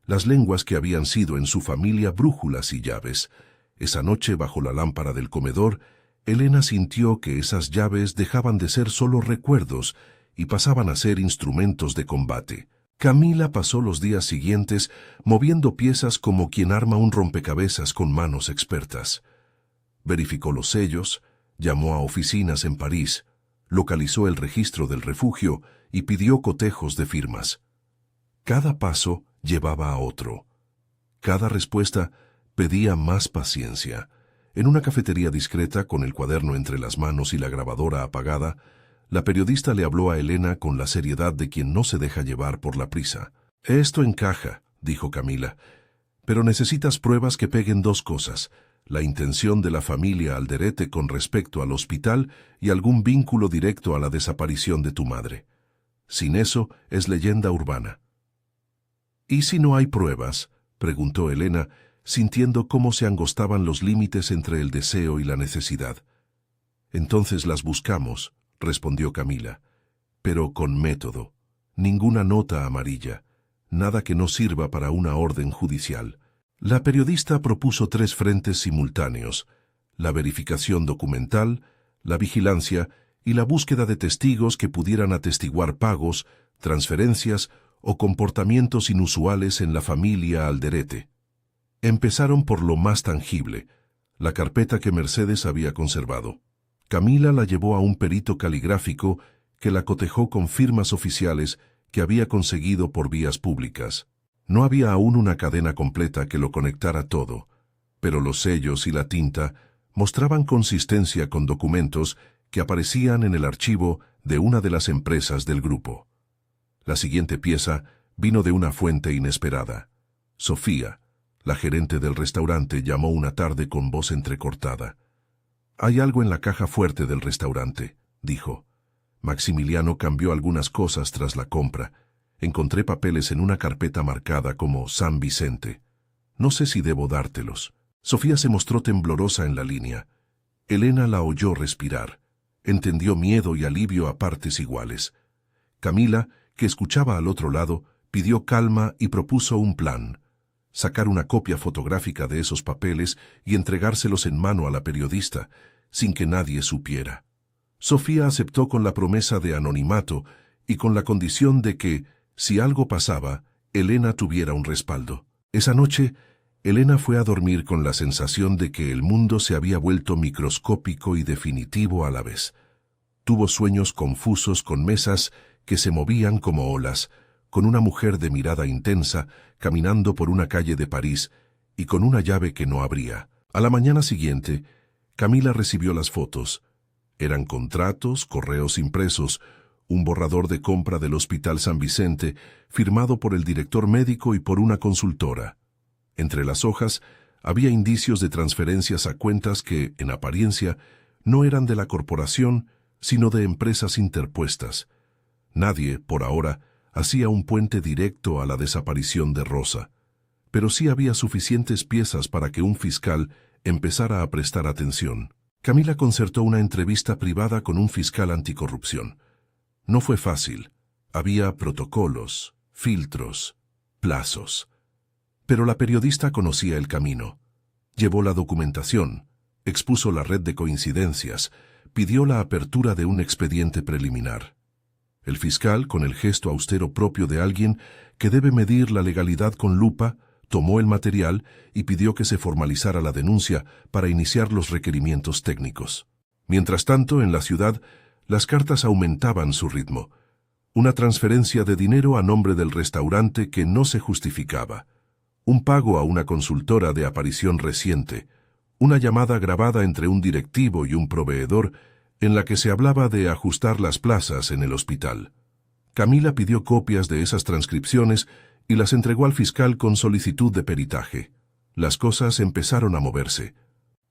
las lenguas que habían sido en su familia brújulas y llaves, esa noche bajo la lámpara del comedor, Elena sintió que esas llaves dejaban de ser solo recuerdos y pasaban a ser instrumentos de combate. Camila pasó los días siguientes moviendo piezas como quien arma un rompecabezas con manos expertas. Verificó los sellos, llamó a oficinas en París, localizó el registro del refugio y pidió cotejos de firmas. Cada paso llevaba a otro. Cada respuesta pedía más paciencia. En una cafetería discreta, con el cuaderno entre las manos y la grabadora apagada, la periodista le habló a Elena con la seriedad de quien no se deja llevar por la prisa. «Esto encaja», dijo Camila, «pero necesitas pruebas que peguen dos cosas: la intención de la familia Alderete con respecto al hospital y algún vínculo directo a la desaparición de tu madre. Sin eso, es leyenda urbana». «¿Y si no hay pruebas?», preguntó Elena, sintiendo cómo se angostaban los límites entre el deseo y la necesidad. «Entonces las buscamos», respondió Camila, «pero con método. Ninguna nota amarilla, nada que no sirva para una orden judicial». La periodista propuso 3 frentes simultáneos: la verificación documental, la vigilancia y la búsqueda de testigos que pudieran atestiguar pagos, transferencias o comportamientos inusuales en la familia Alderete. Empezaron por lo más tangible, la carpeta que Mercedes había conservado. Camila la llevó a un perito caligráfico que la cotejó con firmas oficiales que había conseguido por vías públicas. No había aún una cadena completa que lo conectara todo, pero los sellos y la tinta mostraban consistencia con documentos que aparecían en el archivo de una de las empresas del grupo. La siguiente pieza vino de una fuente inesperada. Sofía, la gerente del restaurante, llamó una tarde con voz entrecortada. «Hay algo en la caja fuerte del restaurante», dijo. «Maximiliano cambió algunas cosas tras la compra. Encontré papeles en una carpeta marcada como San Vicente. No sé si debo dártelos». Sofía se mostró temblorosa en la línea. Elena la oyó respirar. Entendió miedo y alivio a partes iguales. Camila, que escuchaba al otro lado, pidió calma y propuso un plan: sacar una copia fotográfica de esos papeles y entregárselos en mano a la periodista, sin que nadie supiera. Sofía aceptó con la promesa de anonimato y con la condición de que, si algo pasaba, Elena tuviera un respaldo. Esa noche, Elena fue a dormir con la sensación de que el mundo se había vuelto microscópico y definitivo a la vez. Tuvo sueños confusos con mesas que se movían como olas, con una mujer de mirada intensa caminando por una calle de París y con una llave que no abría. A la mañana siguiente, Camila recibió las fotos. Eran contratos, correos impresos, un borrador de compra del Hospital San Vicente, firmado por el director médico y por una consultora. Entre las hojas había indicios de transferencias a cuentas que, en apariencia, no eran de la corporación, sino de empresas interpuestas. Nadie, por ahora, hacía un puente directo a la desaparición de Rosa, pero sí había suficientes piezas para que un fiscal empezara a prestar atención. Camila concertó una entrevista privada con un fiscal anticorrupción. No fue fácil. Había protocolos, filtros, plazos. Pero la periodista conocía el camino. Llevó la documentación, expuso la red de coincidencias, pidió la apertura de un expediente preliminar. El fiscal, con el gesto austero propio de alguien que debe medir la legalidad con lupa, tomó el material y pidió que se formalizara la denuncia para iniciar los requerimientos técnicos. Mientras tanto, en la ciudad, las cartas aumentaban su ritmo. Una transferencia de dinero a nombre del restaurante que no se justificaba. Un pago a una consultora de aparición reciente. Una llamada grabada entre un directivo y un proveedor en la que se hablaba de ajustar las plazas en el hospital. Camila pidió copias de esas transcripciones y las entregó al fiscal con solicitud de peritaje. Las cosas empezaron a moverse.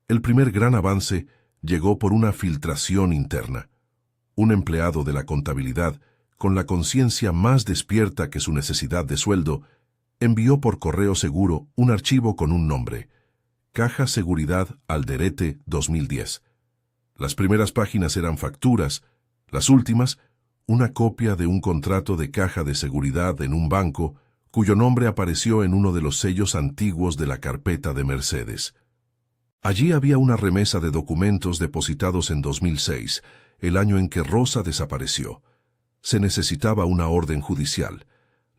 El primer gran avance llegó por una filtración interna. Un empleado de la contabilidad, con la conciencia más despierta que su necesidad de sueldo, envió por correo seguro un archivo con un nombre: Caja Seguridad Alderete 2010. Las primeras páginas eran facturas, las últimas, una copia de un contrato de caja de seguridad en un banco, cuyo nombre apareció en uno de los sellos antiguos de la carpeta de Mercedes. Allí había una remesa de documentos depositados en 2006, el año en que Rosa desapareció. Se necesitaba una orden judicial.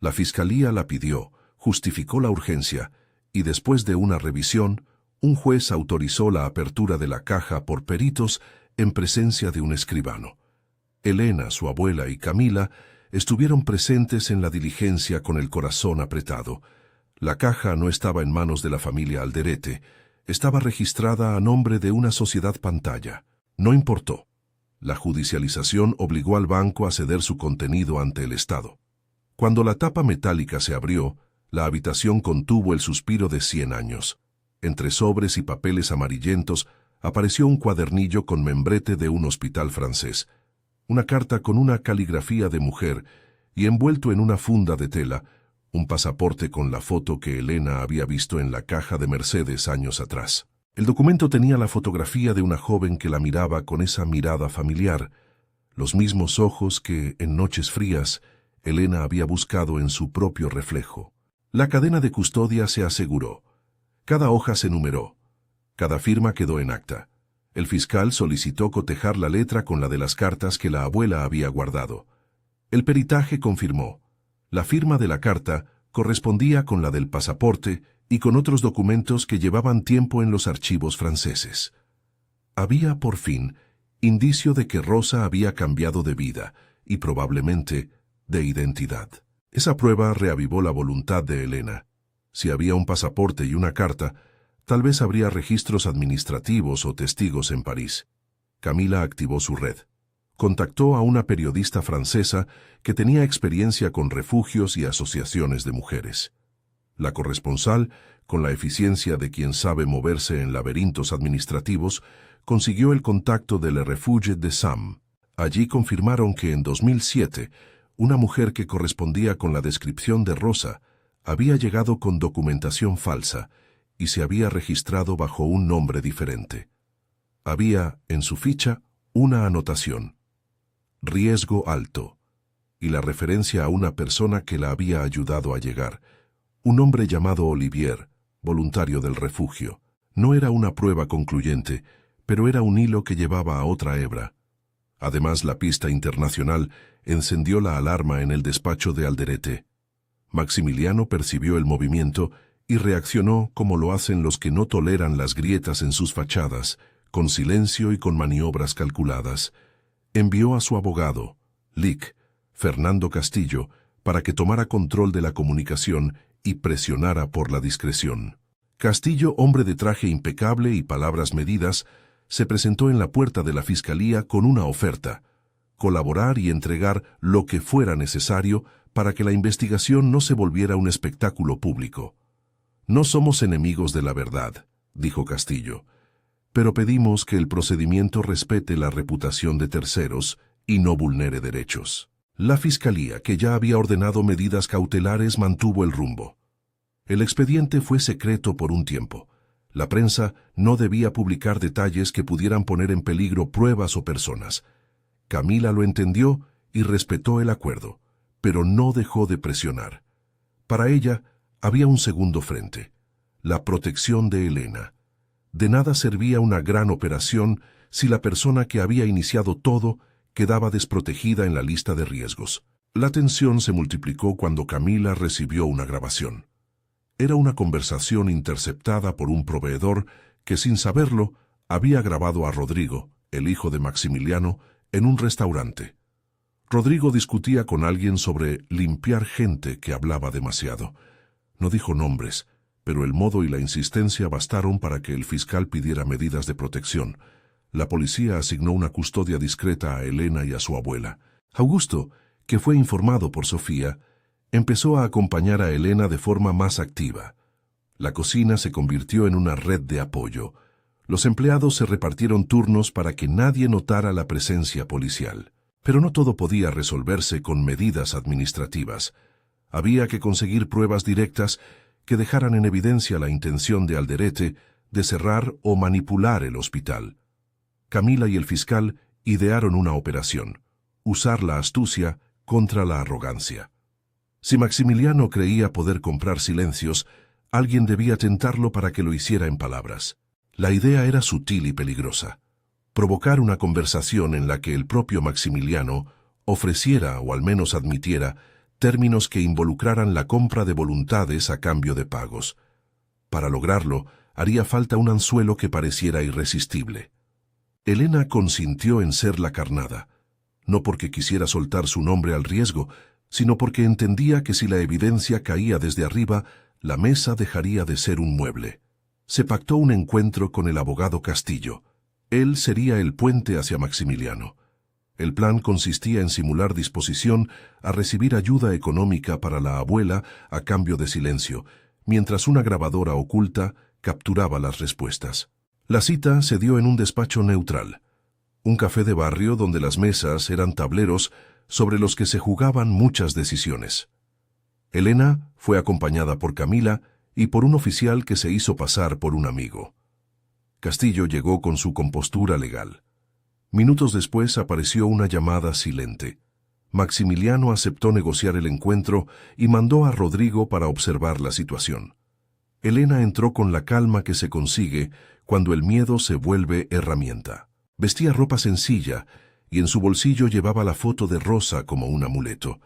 La fiscalía la pidió, justificó la urgencia, y después de una revisión, un juez autorizó la apertura de la caja por peritos en presencia de un escribano. Elena, su abuela y Camila estuvieron presentes en la diligencia con el corazón apretado. La caja no estaba en manos de la familia Alderete, estaba registrada a nombre de una sociedad pantalla. No importó. La judicialización obligó al banco a ceder su contenido ante el Estado. Cuando la tapa metálica se abrió, la habitación contuvo el suspiro de 100 años. Entre sobres y papeles amarillentos apareció un cuadernillo con membrete de un hospital francés, una carta con una caligrafía de mujer y envuelto en una funda de tela, un pasaporte con la foto que Elena había visto en la caja de Mercedes años atrás. El documento tenía la fotografía de una joven que la miraba con esa mirada familiar, los mismos ojos que, en noches frías, Elena había buscado en su propio reflejo. La cadena de custodia se aseguró. Cada hoja se numeró. Cada firma quedó en acta. El fiscal solicitó cotejar la letra con la de las cartas que la abuela había guardado. El peritaje confirmó. La firma de la carta correspondía con la del pasaporte y con otros documentos que llevaban tiempo en los archivos franceses. Había, por fin, indicio de que Rosa había cambiado de vida y probablemente de identidad. Esa prueba reavivó la voluntad de Elena. Si había un pasaporte y una carta, tal vez habría registros administrativos o testigos en París. Camila activó su red. Contactó a una periodista francesa que tenía experiencia con refugios y asociaciones de mujeres. La corresponsal, con la eficiencia de quien sabe moverse en laberintos administrativos, consiguió el contacto de Le Refuge de Sam. Allí confirmaron que en 2007, una mujer que correspondía con la descripción de Rosa había llegado con documentación falsa y se había registrado bajo un nombre diferente. Había, en su ficha, una anotación: riesgo alto, y la referencia a una persona que la había ayudado a llegar, un hombre llamado Olivier, voluntario del refugio. No era una prueba concluyente, pero era un hilo que llevaba a otra hebra. Además, la pista internacional encendió la alarma en el despacho de Alderete. Maximiliano percibió el movimiento y reaccionó como lo hacen los que no toleran las grietas en sus fachadas, con silencio y con maniobras calculadas. Envió a su abogado, Lic, Fernando Castillo, para que tomara control de la comunicación y presionara por la discreción. Castillo, hombre de traje impecable y palabras medidas, se presentó en la puerta de la fiscalía con una oferta: colaborar y entregar lo que fuera necesario para que la investigación no se volviera un espectáculo público. No somos enemigos de la verdad, dijo Castillo, pero pedimos que el procedimiento respete la reputación de terceros y no vulnere derechos. La fiscalía, que ya había ordenado medidas cautelares, mantuvo el rumbo. El expediente fue secreto por un tiempo. La prensa no debía publicar detalles que pudieran poner en peligro pruebas o personas. Camila lo entendió y respetó el acuerdo, pero no dejó de presionar. Para ella había un segundo frente: la protección de Elena. De nada servía una gran operación si la persona que había iniciado todo quedaba desprotegida en la lista de riesgos. La tensión se multiplicó cuando Camila recibió una grabación. Era una conversación interceptada por un proveedor que, sin saberlo, había grabado a Rodrigo, el hijo de Maximiliano, en un restaurante. Rodrigo discutía con alguien sobre limpiar gente que hablaba demasiado. No dijo nombres, pero el modo y la insistencia bastaron para que el fiscal pidiera medidas de protección. La policía asignó una custodia discreta a Elena y a su abuela. Augusto, que fue informado por Sofía, empezó a acompañar a Elena de forma más activa. La cocina se convirtió en una red de apoyo. Los empleados se repartieron turnos para que nadie notara la presencia policial. Pero no todo podía resolverse con medidas administrativas. Había que conseguir pruebas directas que dejaran en evidencia la intención de Alderete de cerrar o manipular el hospital. Camila y el fiscal idearon una operación: usar la astucia contra la arrogancia. Si Maximiliano creía poder comprar silencios, alguien debía tentarlo para que lo hiciera en palabras. La idea era sutil y peligrosa: provocar una conversación en la que el propio Maximiliano ofreciera, o al menos admitiera, términos que involucraran la compra de voluntades a cambio de pagos. Para lograrlo, haría falta un anzuelo que pareciera irresistible. Elena consintió en ser la carnada, no porque quisiera soltar su nombre al riesgo, sino porque entendía que si la evidencia caía desde arriba, la mesa dejaría de ser un mueble. Se pactó un encuentro con el abogado Castillo. Él sería el puente hacia Maximiliano. El plan consistía en simular disposición a recibir ayuda económica para la abuela a cambio de silencio, mientras una grabadora oculta capturaba las respuestas. La cita se dio en un despacho neutral, un café de barrio donde las mesas eran tableros sobre los que se jugaban muchas decisiones. Elena fue acompañada por Camila y por un oficial que se hizo pasar por un amigo. Castillo llegó con su compostura legal. Minutos después apareció una llamada silente. Maximiliano aceptó negociar el encuentro y mandó a Rodrigo para observar la situación. Elena entró con la calma que se consigue cuando el miedo se vuelve herramienta. Vestía ropa sencilla y en su bolsillo llevaba la foto de Rosa como un amuleto.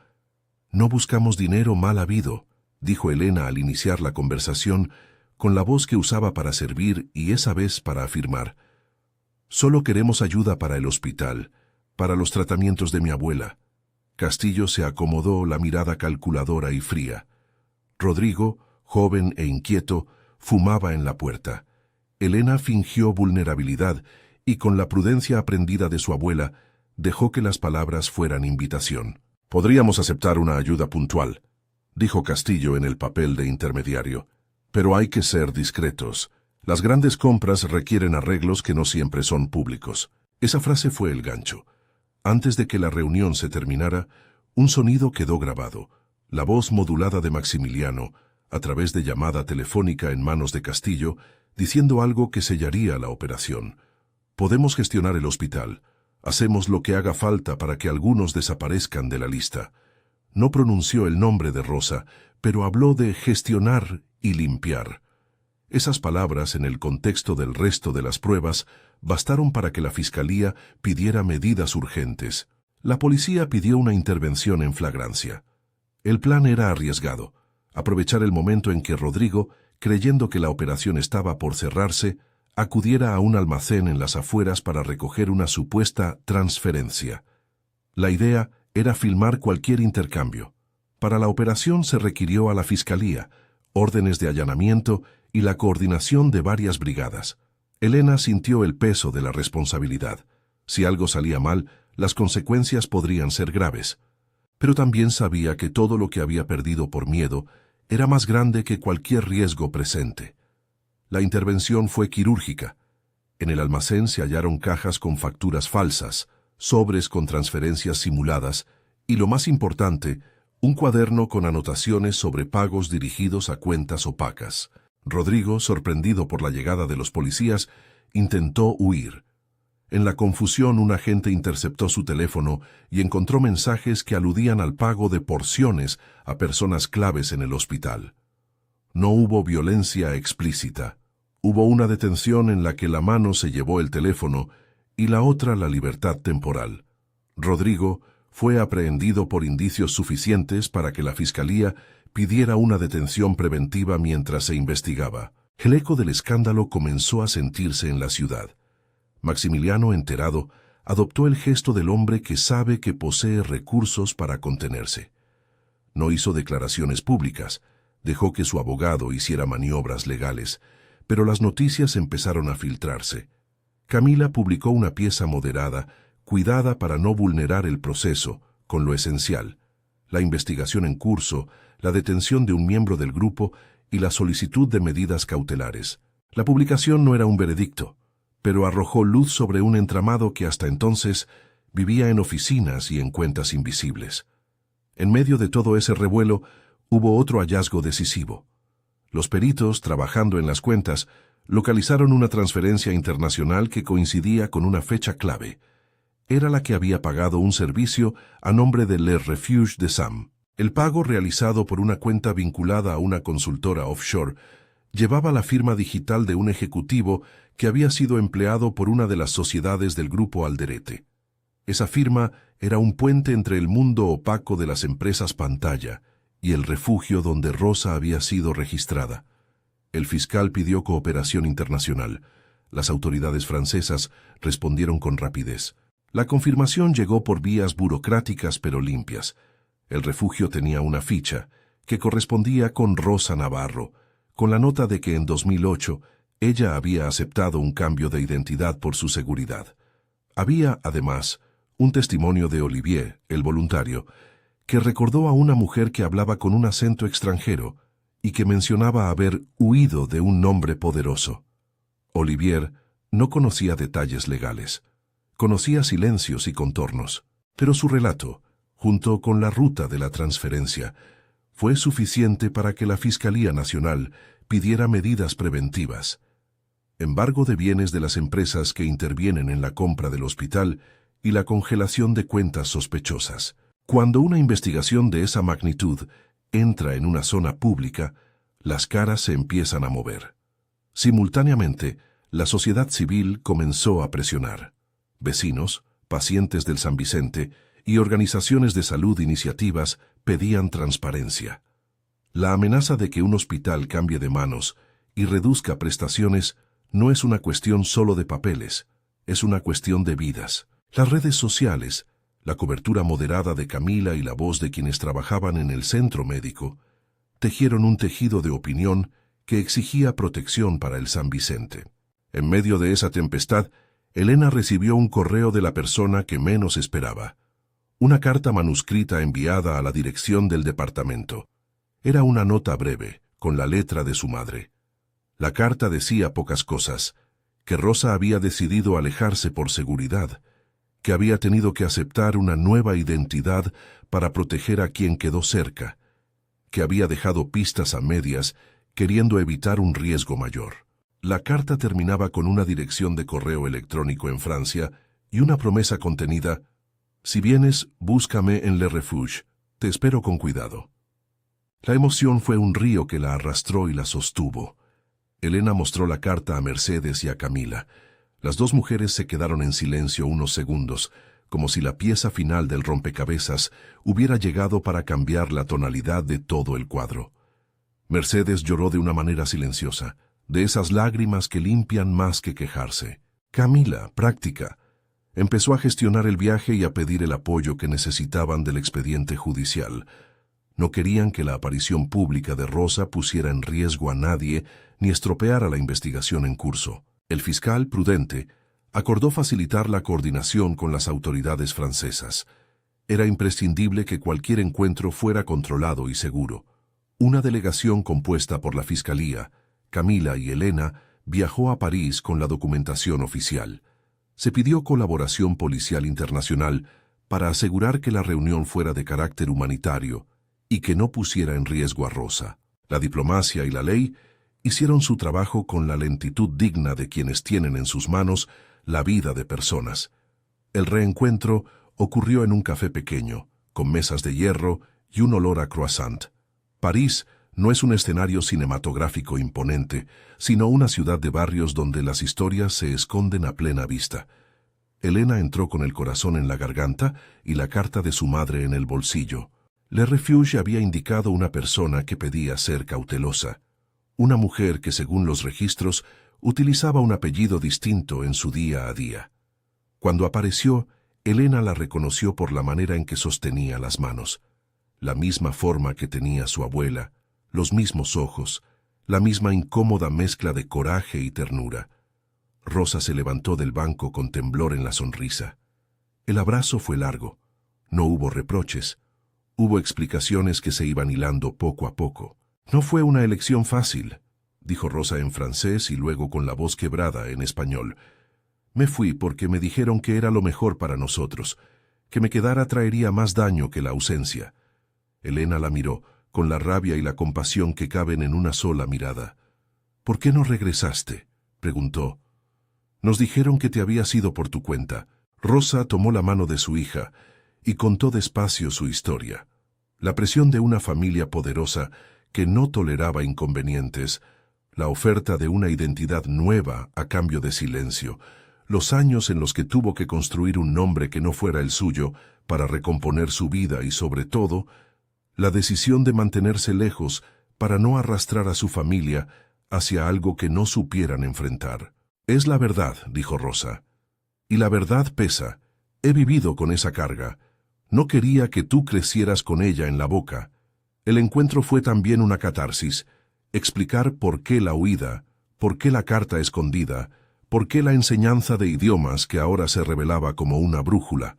«No buscamos dinero mal habido», dijo Elena al iniciar la conversación, con la voz que usaba para servir y esa vez para afirmar. «Solo queremos ayuda para el hospital, para los tratamientos de mi abuela». Castillo se acomodó, la mirada calculadora y fría. Rodrigo, joven e inquieto, fumaba en la puerta. Elena fingió vulnerabilidad y, con la prudencia aprendida de su abuela, dejó que las palabras fueran invitación. «Podríamos aceptar una ayuda puntual», dijo Castillo en el papel de intermediario. «Pero hay que ser discretos. Las grandes compras requieren arreglos que no siempre son públicos». Esa frase fue el gancho. Antes de que la reunión se terminara, un sonido quedó grabado. La voz modulada de Maximiliano, a través de llamada telefónica en manos de Castillo, diciendo algo que sellaría la operación. «Podemos gestionar el hospital. Hacemos lo que haga falta para que algunos desaparezcan de la lista». No pronunció el nombre de Rosa, pero habló de gestionar y limpiar. Esas palabras, en el contexto del resto de las pruebas, bastaron para que la Fiscalía pidiera medidas urgentes. La policía pidió una intervención en flagrancia. El plan era arriesgado: aprovechar el momento en que Rodrigo, creyendo que la operación estaba por cerrarse, acudiera a un almacén en las afueras para recoger una supuesta transferencia. La idea era filmar cualquier intercambio. Para la operación se requirió a la Fiscalía, órdenes de allanamiento y la coordinación de varias brigadas. Elena sintió el peso de la responsabilidad. Si algo salía mal, las consecuencias podrían ser graves. Pero también sabía que todo lo que había perdido por miedo era más grande que cualquier riesgo presente. La intervención fue quirúrgica. En el almacén se hallaron cajas con facturas falsas, sobres con transferencias simuladas y, lo más importante, un cuaderno con anotaciones sobre pagos dirigidos a cuentas opacas. Rodrigo, sorprendido por la llegada de los policías, intentó huir. En la confusión, un agente interceptó su teléfono y encontró mensajes que aludían al pago de porciones a personas claves en el hospital. No hubo violencia explícita. Hubo una detención en la que la mano se llevó el teléfono y la otra la libertad temporal. Rodrigo fue aprehendido por indicios suficientes para que la Fiscalía pidiera una detención preventiva mientras se investigaba. El eco del escándalo comenzó a sentirse en la ciudad. Maximiliano, enterado, adoptó el gesto del hombre que sabe que posee recursos para contenerse. No hizo declaraciones públicas, dejó que su abogado hiciera maniobras legales, pero las noticias empezaron a filtrarse. Camila publicó una pieza moderada, cuidada para no vulnerar el proceso, con lo esencial: la investigación en curso, la detención de un miembro del grupo y la solicitud de medidas cautelares. La publicación no era un veredicto, pero arrojó luz sobre un entramado que hasta entonces vivía en oficinas y en cuentas invisibles. En medio de todo ese revuelo, hubo otro hallazgo decisivo. Los peritos, trabajando en las cuentas, localizaron una transferencia internacional que coincidía con una fecha clave. Era la que había pagado un servicio a nombre de Le Refuge de Sam. El pago, realizado por una cuenta vinculada a una consultora offshore, llevaba la firma digital de un ejecutivo que había sido empleado por una de las sociedades del Grupo Alderete. Esa firma era un puente entre el mundo opaco de las empresas pantalla y el refugio donde Rosa había sido registrada. El fiscal pidió cooperación internacional. Las autoridades francesas respondieron con rapidez. La confirmación llegó por vías burocráticas pero limpias. El refugio tenía una ficha que correspondía con Rosa Navarro, con la nota de que en 2008 ella había aceptado un cambio de identidad por su seguridad. Había, además, un testimonio de Olivier, el voluntario, que recordó a una mujer que hablaba con un acento extranjero y que mencionaba haber huido de un hombre poderoso. Olivier no conocía detalles legales, conocía silencios y contornos, pero su relato, junto con la ruta de la transferencia, fue suficiente para que la Fiscalía Nacional pidiera medidas preventivas. Embargo de bienes de las empresas que intervienen en la compra del hospital y la congelación de cuentas sospechosas. Cuando una investigación de esa magnitud entra en una zona pública, las caras se empiezan a mover. Simultáneamente, la sociedad civil comenzó a presionar. Vecinos, pacientes del San Vicente y organizaciones de salud iniciativas pedían transparencia. La amenaza de que un hospital cambie de manos y reduzca prestaciones no es una cuestión solo de papeles, es una cuestión de vidas. Las redes sociales, la cobertura moderada de Camila y la voz de quienes trabajaban en el centro médico, tejieron un tejido de opinión que exigía protección para el San Vicente. En medio de esa tempestad, Elena recibió un correo de la persona que menos esperaba. Una carta manuscrita enviada a la dirección del departamento. Era una nota breve, con la letra de su madre. La carta decía pocas cosas, que Rosa había decidido alejarse por seguridad, que había tenido que aceptar una nueva identidad para proteger a quien quedó cerca, que había dejado pistas a medias queriendo evitar un riesgo mayor. La carta terminaba con una dirección de correo electrónico en Francia y una promesa contenida: «Si vienes, búscame en Le Refuge, te espero con cuidado». La emoción fue un río que la arrastró y la sostuvo. Elena mostró la carta a Mercedes y a Camila. Las dos mujeres se quedaron en silencio unos segundos, como si la pieza final del rompecabezas hubiera llegado para cambiar la tonalidad de todo el cuadro. Mercedes lloró de una manera silenciosa, de esas lágrimas que limpian más que quejarse. Camila, práctica, empezó a gestionar el viaje y a pedir el apoyo que necesitaban del expediente judicial. No querían que la aparición pública de Rosa pusiera en riesgo a nadie ni estropeara la investigación en curso. El fiscal, prudente, acordó facilitar la coordinación con las autoridades francesas. Era imprescindible que cualquier encuentro fuera controlado y seguro. Una delegación compuesta por la Fiscalía, Camila y Elena, viajó a París con la documentación oficial. Se pidió colaboración policial internacional para asegurar que la reunión fuera de carácter humanitario y que no pusiera en riesgo a Rosa. La diplomacia y la ley hicieron su trabajo con la lentitud digna de quienes tienen en sus manos la vida de personas. El reencuentro ocurrió en un café pequeño, con mesas de hierro y un olor a croissant. París no es un escenario cinematográfico imponente, sino una ciudad de barrios donde las historias se esconden a plena vista. Elena entró con el corazón en la garganta y la carta de su madre en el bolsillo. Le Refuge había indicado una persona que pedía ser cautelosa. Una mujer que, según los registros, utilizaba un apellido distinto en su día a día. Cuando apareció, Elena la reconoció por la manera en que sostenía las manos. La misma forma que tenía su abuela, los mismos ojos, la misma incómoda mezcla de coraje y ternura. Rosa se levantó del banco con temblor en la sonrisa. El abrazo fue largo. No hubo reproches. Hubo explicaciones que se iban hilando poco a poco. «No fue una elección fácil», dijo Rosa en francés y luego con la voz quebrada en español. «Me fui porque me dijeron que era lo mejor para nosotros, que me quedara traería más daño que la ausencia». Elena la miró, con la rabia y la compasión que caben en una sola mirada. «¿Por qué no regresaste?», preguntó. «Nos dijeron que te habías ido por tu cuenta». Rosa tomó la mano de su hija y contó despacio su historia. La presión de una familia poderosa que no toleraba inconvenientes la oferta de una identidad nueva a cambio de silencio, los años en los que tuvo que construir un nombre que no fuera el suyo para recomponer su vida y, sobre todo, la decisión de mantenerse lejos para no arrastrar a su familia hacia algo que no supieran enfrentar. «Es la verdad», dijo Rosa. «Y la verdad pesa. He vivido con esa carga. No quería que tú crecieras con ella en la boca». El encuentro fue también una catarsis, explicar por qué la huida, por qué la carta escondida, por qué la enseñanza de idiomas que ahora se revelaba como una brújula.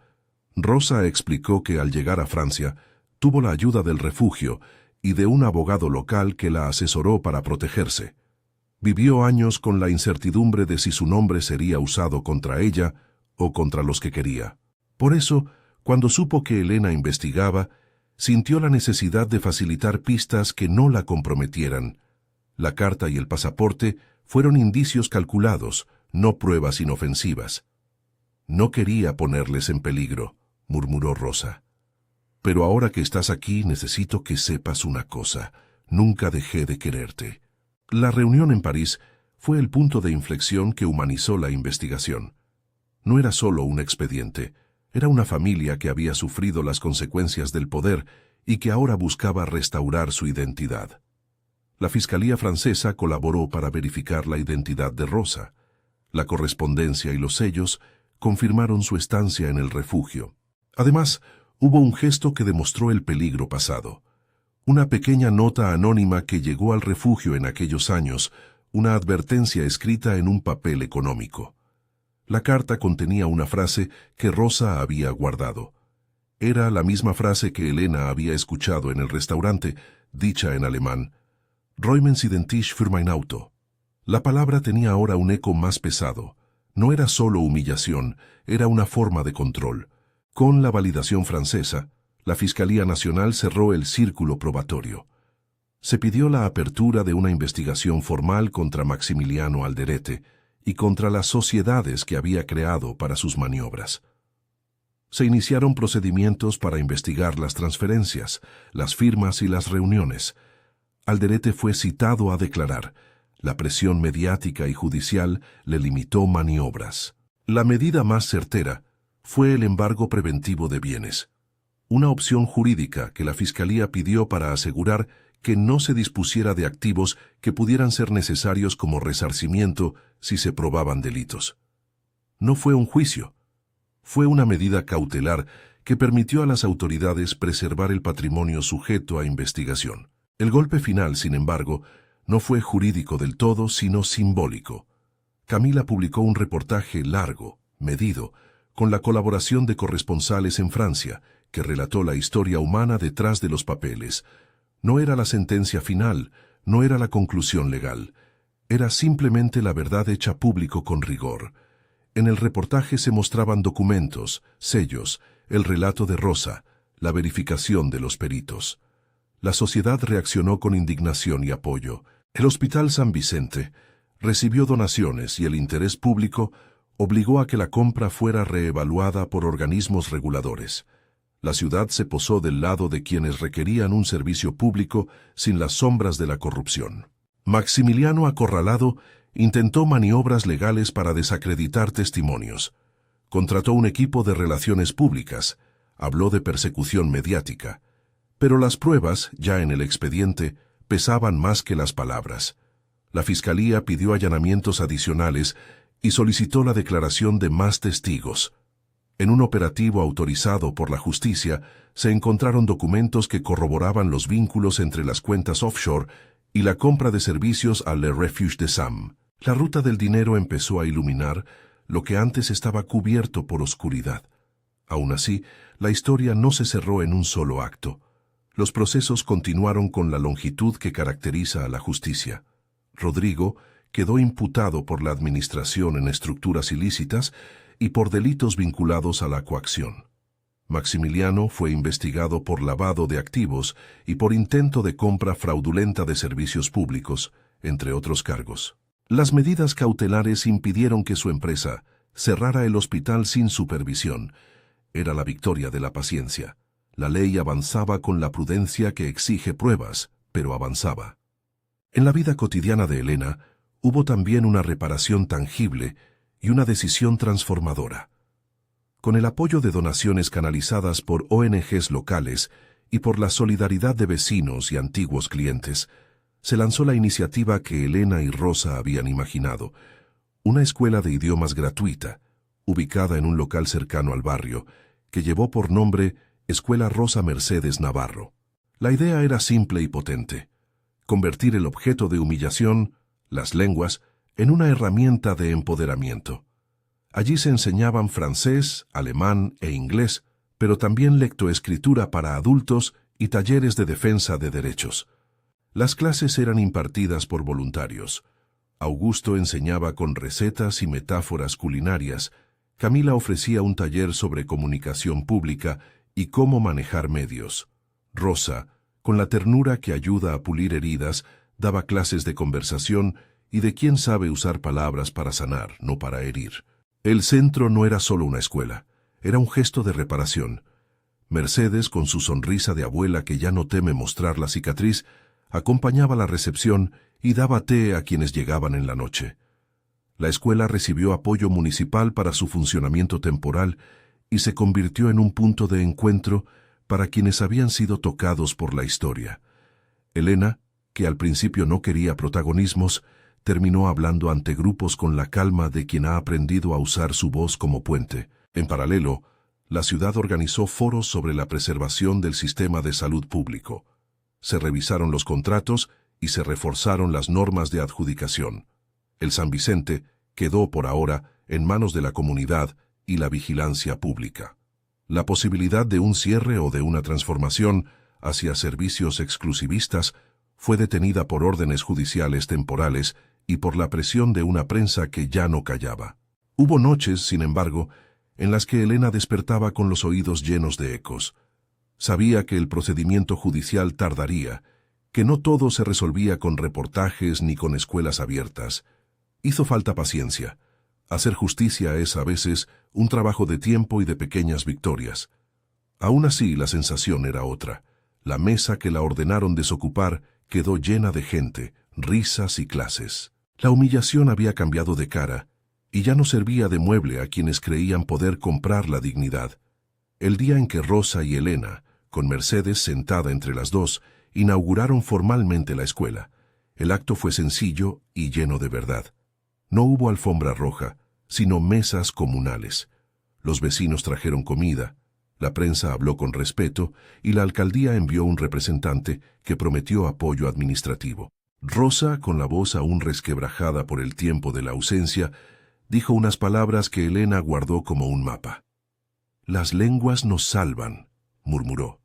Rosa explicó que al llegar a Francia, tuvo la ayuda del refugio y de un abogado local que la asesoró para protegerse. Vivió años con la incertidumbre de si su nombre sería usado contra ella o contra los que quería. Por eso, cuando supo que Elena investigaba, sintió la necesidad de facilitar pistas que no la comprometieran. La carta y el pasaporte fueron indicios calculados, no pruebas inofensivas. «No quería ponerles en peligro», murmuró Rosa. «Pero ahora que estás aquí necesito que sepas una cosa. Nunca dejé de quererte». La reunión en París fue el punto de inflexión que humanizó la investigación. No era solo un expediente, era una familia que había sufrido las consecuencias del poder y que ahora buscaba restaurar su identidad. La Fiscalía francesa colaboró para verificar la identidad de Rosa. La correspondencia y los sellos confirmaron su estancia en el refugio. Además, hubo un gesto que demostró el peligro pasado. Una pequeña nota anónima que llegó al refugio en aquellos años, una advertencia escrita en un papel económico. La carta contenía una frase que Rosa había guardado. Era la misma frase que Elena había escuchado en el restaurante, dicha en alemán: «Räumen Sie den Tisch für mein Auto». La palabra tenía ahora un eco más pesado. No era solo humillación, era una forma de control. Con la validación francesa, la Fiscalía Nacional cerró el círculo probatorio. Se pidió la apertura de una investigación formal contra Maximiliano Alderete y contra las sociedades que había creado para sus maniobras. Se iniciaron procedimientos para investigar las transferencias, las firmas y las reuniones. Alderete fue citado a declarar. La presión mediática y judicial le limitó maniobras. La medida más certera fue el embargo preventivo de bienes, una opción jurídica que la Fiscalía pidió para asegurar que no se dispusiera de activos que pudieran ser necesarios como resarcimiento si se probaban delitos. No fue un juicio, fue una medida cautelar que permitió a las autoridades preservar el patrimonio sujeto a investigación. El golpe final, sin embargo, no fue jurídico del todo, sino simbólico. Camila publicó un reportaje largo, medido, con la colaboración de corresponsales en Francia, que relató la historia humana detrás de los papeles. No era la sentencia final, no era la conclusión legal. Era simplemente la verdad hecha público con rigor. En el reportaje se mostraban documentos, sellos, el relato de Rosa, la verificación de los peritos. La sociedad reaccionó con indignación y apoyo. El Hospital San Vicente recibió donaciones y el interés público obligó a que la compra fuera reevaluada por organismos reguladores. La ciudad se posó del lado de quienes requerían un servicio público sin las sombras de la corrupción. Maximiliano, acorralado, intentó maniobras legales para desacreditar testimonios. Contrató un equipo de relaciones públicas, habló de persecución mediática. Pero las pruebas, ya en el expediente, pesaban más que las palabras. La Fiscalía pidió allanamientos adicionales y solicitó la declaración de más testigos. En un operativo autorizado por la justicia, se encontraron documentos que corroboraban los vínculos entre las cuentas offshore y la compra de servicios a Le Refuge de Sam. La ruta del dinero empezó a iluminar lo que antes estaba cubierto por oscuridad. Aún así, la historia no se cerró en un solo acto. Los procesos continuaron con la longitud que caracteriza a la justicia. Rodrigo quedó imputado por la administración en estructuras ilícitas y por delitos vinculados a la coacción. Maximiliano fue investigado por lavado de activos y por intento de compra fraudulenta de servicios públicos, entre otros cargos. Las medidas cautelares impidieron que su empresa cerrara el hospital sin supervisión. Era la victoria de la paciencia. La ley avanzaba con la prudencia que exige pruebas, pero avanzaba. En la vida cotidiana de Elena, hubo también una reparación tangible y una decisión transformadora. Con el apoyo de donaciones canalizadas por ONGs locales y por la solidaridad de vecinos y antiguos clientes, se lanzó la iniciativa que Elena y Rosa habían imaginado, una escuela de idiomas gratuita, ubicada en un local cercano al barrio, que llevó por nombre Escuela Rosa Mercedes Navarro. La idea era simple y potente: convertir el objeto de humillación, las lenguas, en una herramienta de empoderamiento. Allí se enseñaban francés, alemán e inglés, pero también lectoescritura para adultos y talleres de defensa de derechos. Las clases eran impartidas por voluntarios. Augusto enseñaba con recetas y metáforas culinarias. Camila ofrecía un taller sobre comunicación pública y cómo manejar medios. Rosa, con la ternura que ayuda a pulir heridas, daba clases de conversación y de quién sabe usar palabras para sanar, no para herir. El centro no era solo una escuela, era un gesto de reparación. Mercedes, con su sonrisa de abuela que ya no teme mostrar la cicatriz, acompañaba la recepción y daba té a quienes llegaban en la noche. La escuela recibió apoyo municipal para su funcionamiento temporal y se convirtió en un punto de encuentro para quienes habían sido tocados por la historia. Elena, que al principio no quería protagonismos, terminó hablando ante grupos con la calma de quien ha aprendido a usar su voz como puente. En paralelo, la ciudad organizó foros sobre la preservación del sistema de salud público. Se revisaron los contratos y se reforzaron las normas de adjudicación. El San Vicente quedó por ahora en manos de la comunidad y la vigilancia pública. La posibilidad de un cierre o de una transformación hacia servicios exclusivistas fue detenida por órdenes judiciales temporales y por la presión de una prensa que ya no callaba. Hubo noches, sin embargo, en las que Elena despertaba con los oídos llenos de ecos. Sabía que el procedimiento judicial tardaría, que no todo se resolvía con reportajes ni con escuelas abiertas. Hizo falta paciencia. Hacer justicia es a veces un trabajo de tiempo y de pequeñas victorias. Aún así, la sensación era otra. La mesa que la ordenaron desocupar quedó llena de gente, risas y clases. La humillación había cambiado de cara, y ya no servía de mueble a quienes creían poder comprar la dignidad. El día en que Rosa y Elena, con Mercedes sentada entre las dos, inauguraron formalmente la escuela. El acto fue sencillo y lleno de verdad. No hubo alfombra roja, sino mesas comunales. Los vecinos trajeron comida, la prensa habló con respeto y la alcaldía envió un representante que prometió apoyo administrativo. Rosa, con la voz aún resquebrajada por el tiempo de la ausencia, dijo unas palabras que Elena guardó como un mapa. «Las lenguas nos salvan», murmuró.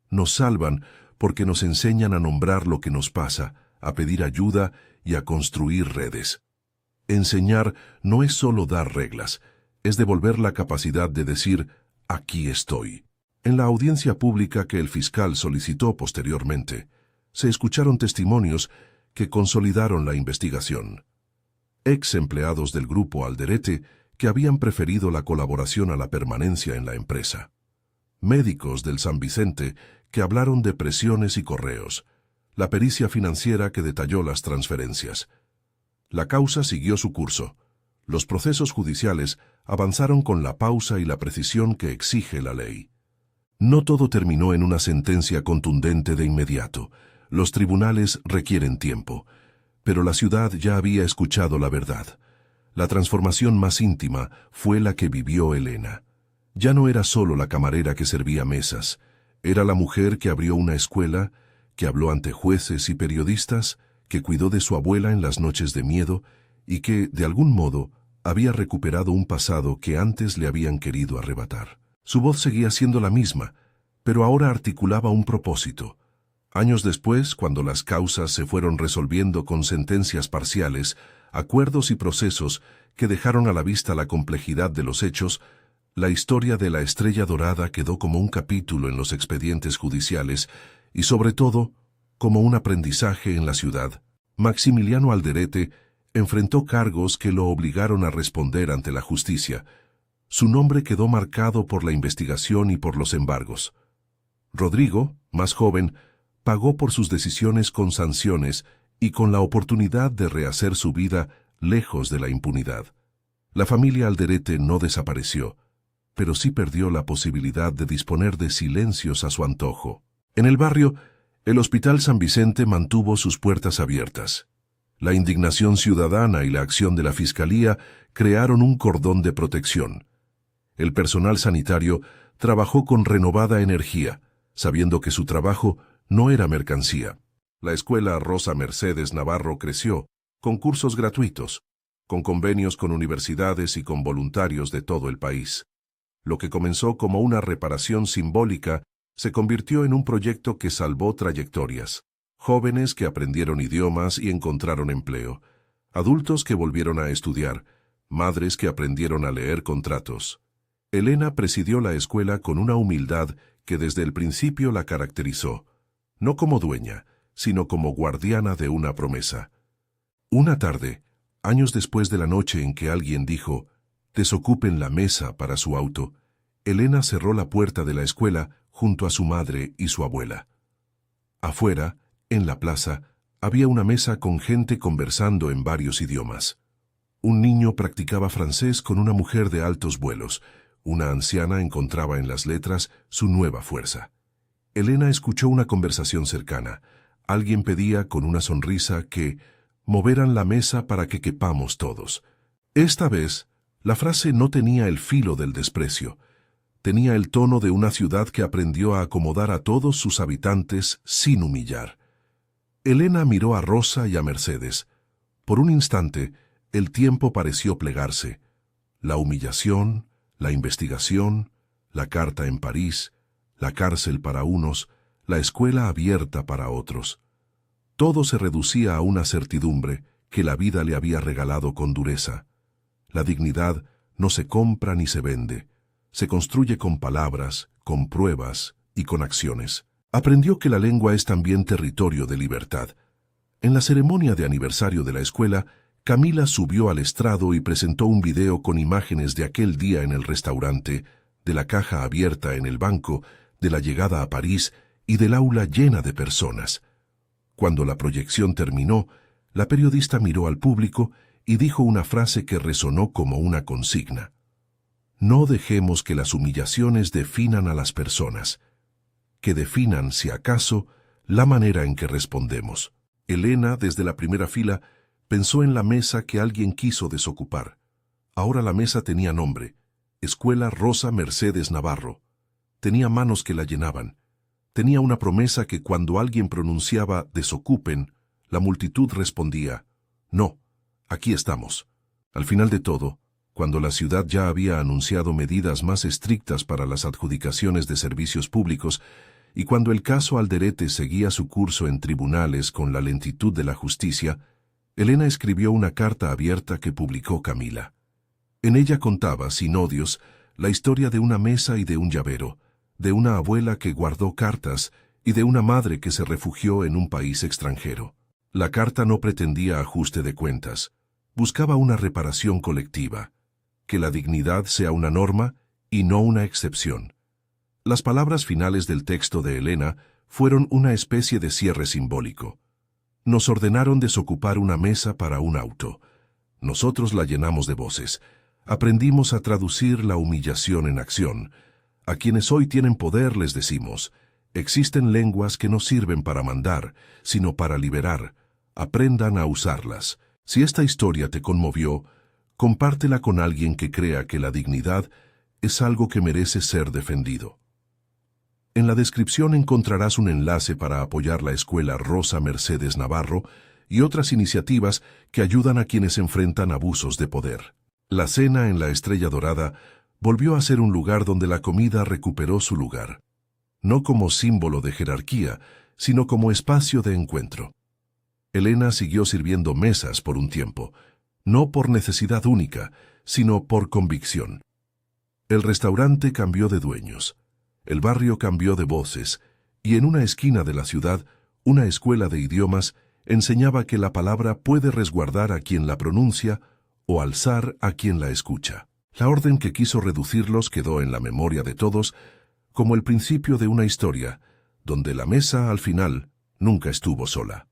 «Nos salvan porque nos enseñan a nombrar lo que nos pasa, a pedir ayuda y a construir redes. Enseñar no es solo dar reglas, es devolver la capacidad de decir, aquí estoy». En la audiencia pública que el fiscal solicitó posteriormente, se escucharon testimonios que consolidaron la investigación. Ex empleados del grupo Alderete que habían preferido la colaboración a la permanencia en la empresa. Médicos del San Vicente que hablaron de presiones y correos. La pericia financiera que detalló las transferencias. La causa siguió su curso. Los procesos judiciales avanzaron con la pausa y la precisión que exige la ley. No todo terminó en una sentencia contundente de inmediato. Los tribunales requieren tiempo, pero la ciudad ya había escuchado la verdad. La transformación más íntima fue la que vivió Elena. Ya no era solo la camarera que servía mesas, era la mujer que abrió una escuela, que habló ante jueces y periodistas, que cuidó de su abuela en las noches de miedo y que, de algún modo, había recuperado un pasado que antes le habían querido arrebatar. Su voz seguía siendo la misma, pero ahora articulaba un propósito. Años después, cuando las causas se fueron resolviendo con sentencias parciales, acuerdos y procesos que dejaron a la vista la complejidad de los hechos, la historia de la Estrella Dorada quedó como un capítulo en los expedientes judiciales y, sobre todo, como un aprendizaje en la ciudad. Maximiliano Alderete enfrentó cargos que lo obligaron a responder ante la justicia. Su nombre quedó marcado por la investigación y por los embargos. Rodrigo, más joven, pagó por sus decisiones con sanciones y con la oportunidad de rehacer su vida lejos de la impunidad. La familia Alderete no desapareció, pero sí perdió la posibilidad de disponer de silencios a su antojo. En el barrio, el Hospital San Vicente mantuvo sus puertas abiertas. La indignación ciudadana y la acción de la Fiscalía crearon un cordón de protección. El personal sanitario trabajó con renovada energía, sabiendo que su trabajo no era mercancía. La escuela Rosa Mercedes Navarro creció, con cursos gratuitos, con convenios con universidades y con voluntarios de todo el país. Lo que comenzó como una reparación simbólica se convirtió en un proyecto que salvó trayectorias. Jóvenes que aprendieron idiomas y encontraron empleo, adultos que volvieron a estudiar, madres que aprendieron a leer contratos. Elena presidió la escuela con una humildad que desde el principio la caracterizó, no como dueña, sino como guardiana de una promesa. Una tarde, años después de la noche en que alguien dijo, «Desocupen la mesa para su auto», Elena cerró la puerta de la escuela junto a su madre y su abuela. Afuera, en la plaza, había una mesa con gente conversando en varios idiomas. Un niño practicaba francés con una mujer de altos vuelos. Una anciana encontraba en las letras su nueva fuerza. Elena escuchó una conversación cercana. Alguien pedía con una sonrisa que moveran la mesa para que quepamos todos. Esta vez, la frase no tenía el filo del desprecio. Tenía el tono de una ciudad que aprendió a acomodar a todos sus habitantes sin humillar. Elena miró a Rosa y a Mercedes. Por un instante, el tiempo pareció plegarse. La humillación, la investigación, la carta en París, la cárcel para unos, la escuela abierta para otros. Todo se reducía a una certidumbre que la vida le había regalado con dureza. La dignidad no se compra ni se vende. Se construye con palabras, con pruebas y con acciones. Aprendió que la lengua es también territorio de libertad. En la ceremonia de aniversario de la escuela, Camila subió al estrado y presentó un video con imágenes de aquel día en el restaurante, de la caja abierta en el banco, de la llegada a París y del aula llena de personas. Cuando la proyección terminó, la periodista miró al público y dijo una frase que resonó como una consigna. No dejemos que las humillaciones definan a las personas, que definan, si acaso, la manera en que respondemos. Elena, desde la primera fila, pensó en la mesa que alguien quiso desocupar. Ahora la mesa tenía nombre, Escuela Rosa Mercedes Navarro. Tenía manos que la llenaban. Tenía una promesa que cuando alguien pronunciaba «desocupen», la multitud respondía «no, aquí estamos». Al final de todo, cuando la ciudad ya había anunciado medidas más estrictas para las adjudicaciones de servicios públicos y cuando el caso Alderete seguía su curso en tribunales con la lentitud de la justicia, Elena escribió una carta abierta que publicó Camila. En ella contaba, sin odios, la historia de una mesa y de un llavero, de una abuela que guardó cartas y de una madre que se refugió en un país extranjero. La carta no pretendía ajuste de cuentas, buscaba una reparación colectiva, que la dignidad sea una norma y no una excepción. Las palabras finales del texto de Elena fueron una especie de cierre simbólico. Nos ordenaron desocupar una mesa para un auto. Nosotros la llenamos de voces. Aprendimos a traducir la humillación en acción. A quienes hoy tienen poder les decimos, existen lenguas que no sirven para mandar, sino para liberar. Aprendan a usarlas. Si esta historia te conmovió, compártela con alguien que crea que la dignidad es algo que merece ser defendido. En la descripción encontrarás un enlace para apoyar la Escuela Rosa Mercedes Navarro y otras iniciativas que ayudan a quienes enfrentan abusos de poder. La cena en la Estrella Dorada volvió a ser un lugar donde la comida recuperó su lugar, no como símbolo de jerarquía, sino como espacio de encuentro. Elena siguió sirviendo mesas por un tiempo, no por necesidad única, sino por convicción. El restaurante cambió de dueños. El barrio cambió de voces, y en una esquina de la ciudad, una escuela de idiomas enseñaba que la palabra puede resguardar a quien la pronuncia o alzar a quien la escucha. La orden que quiso reducirlos quedó en la memoria de todos como el principio de una historia, donde la mesa, al final, nunca estuvo sola.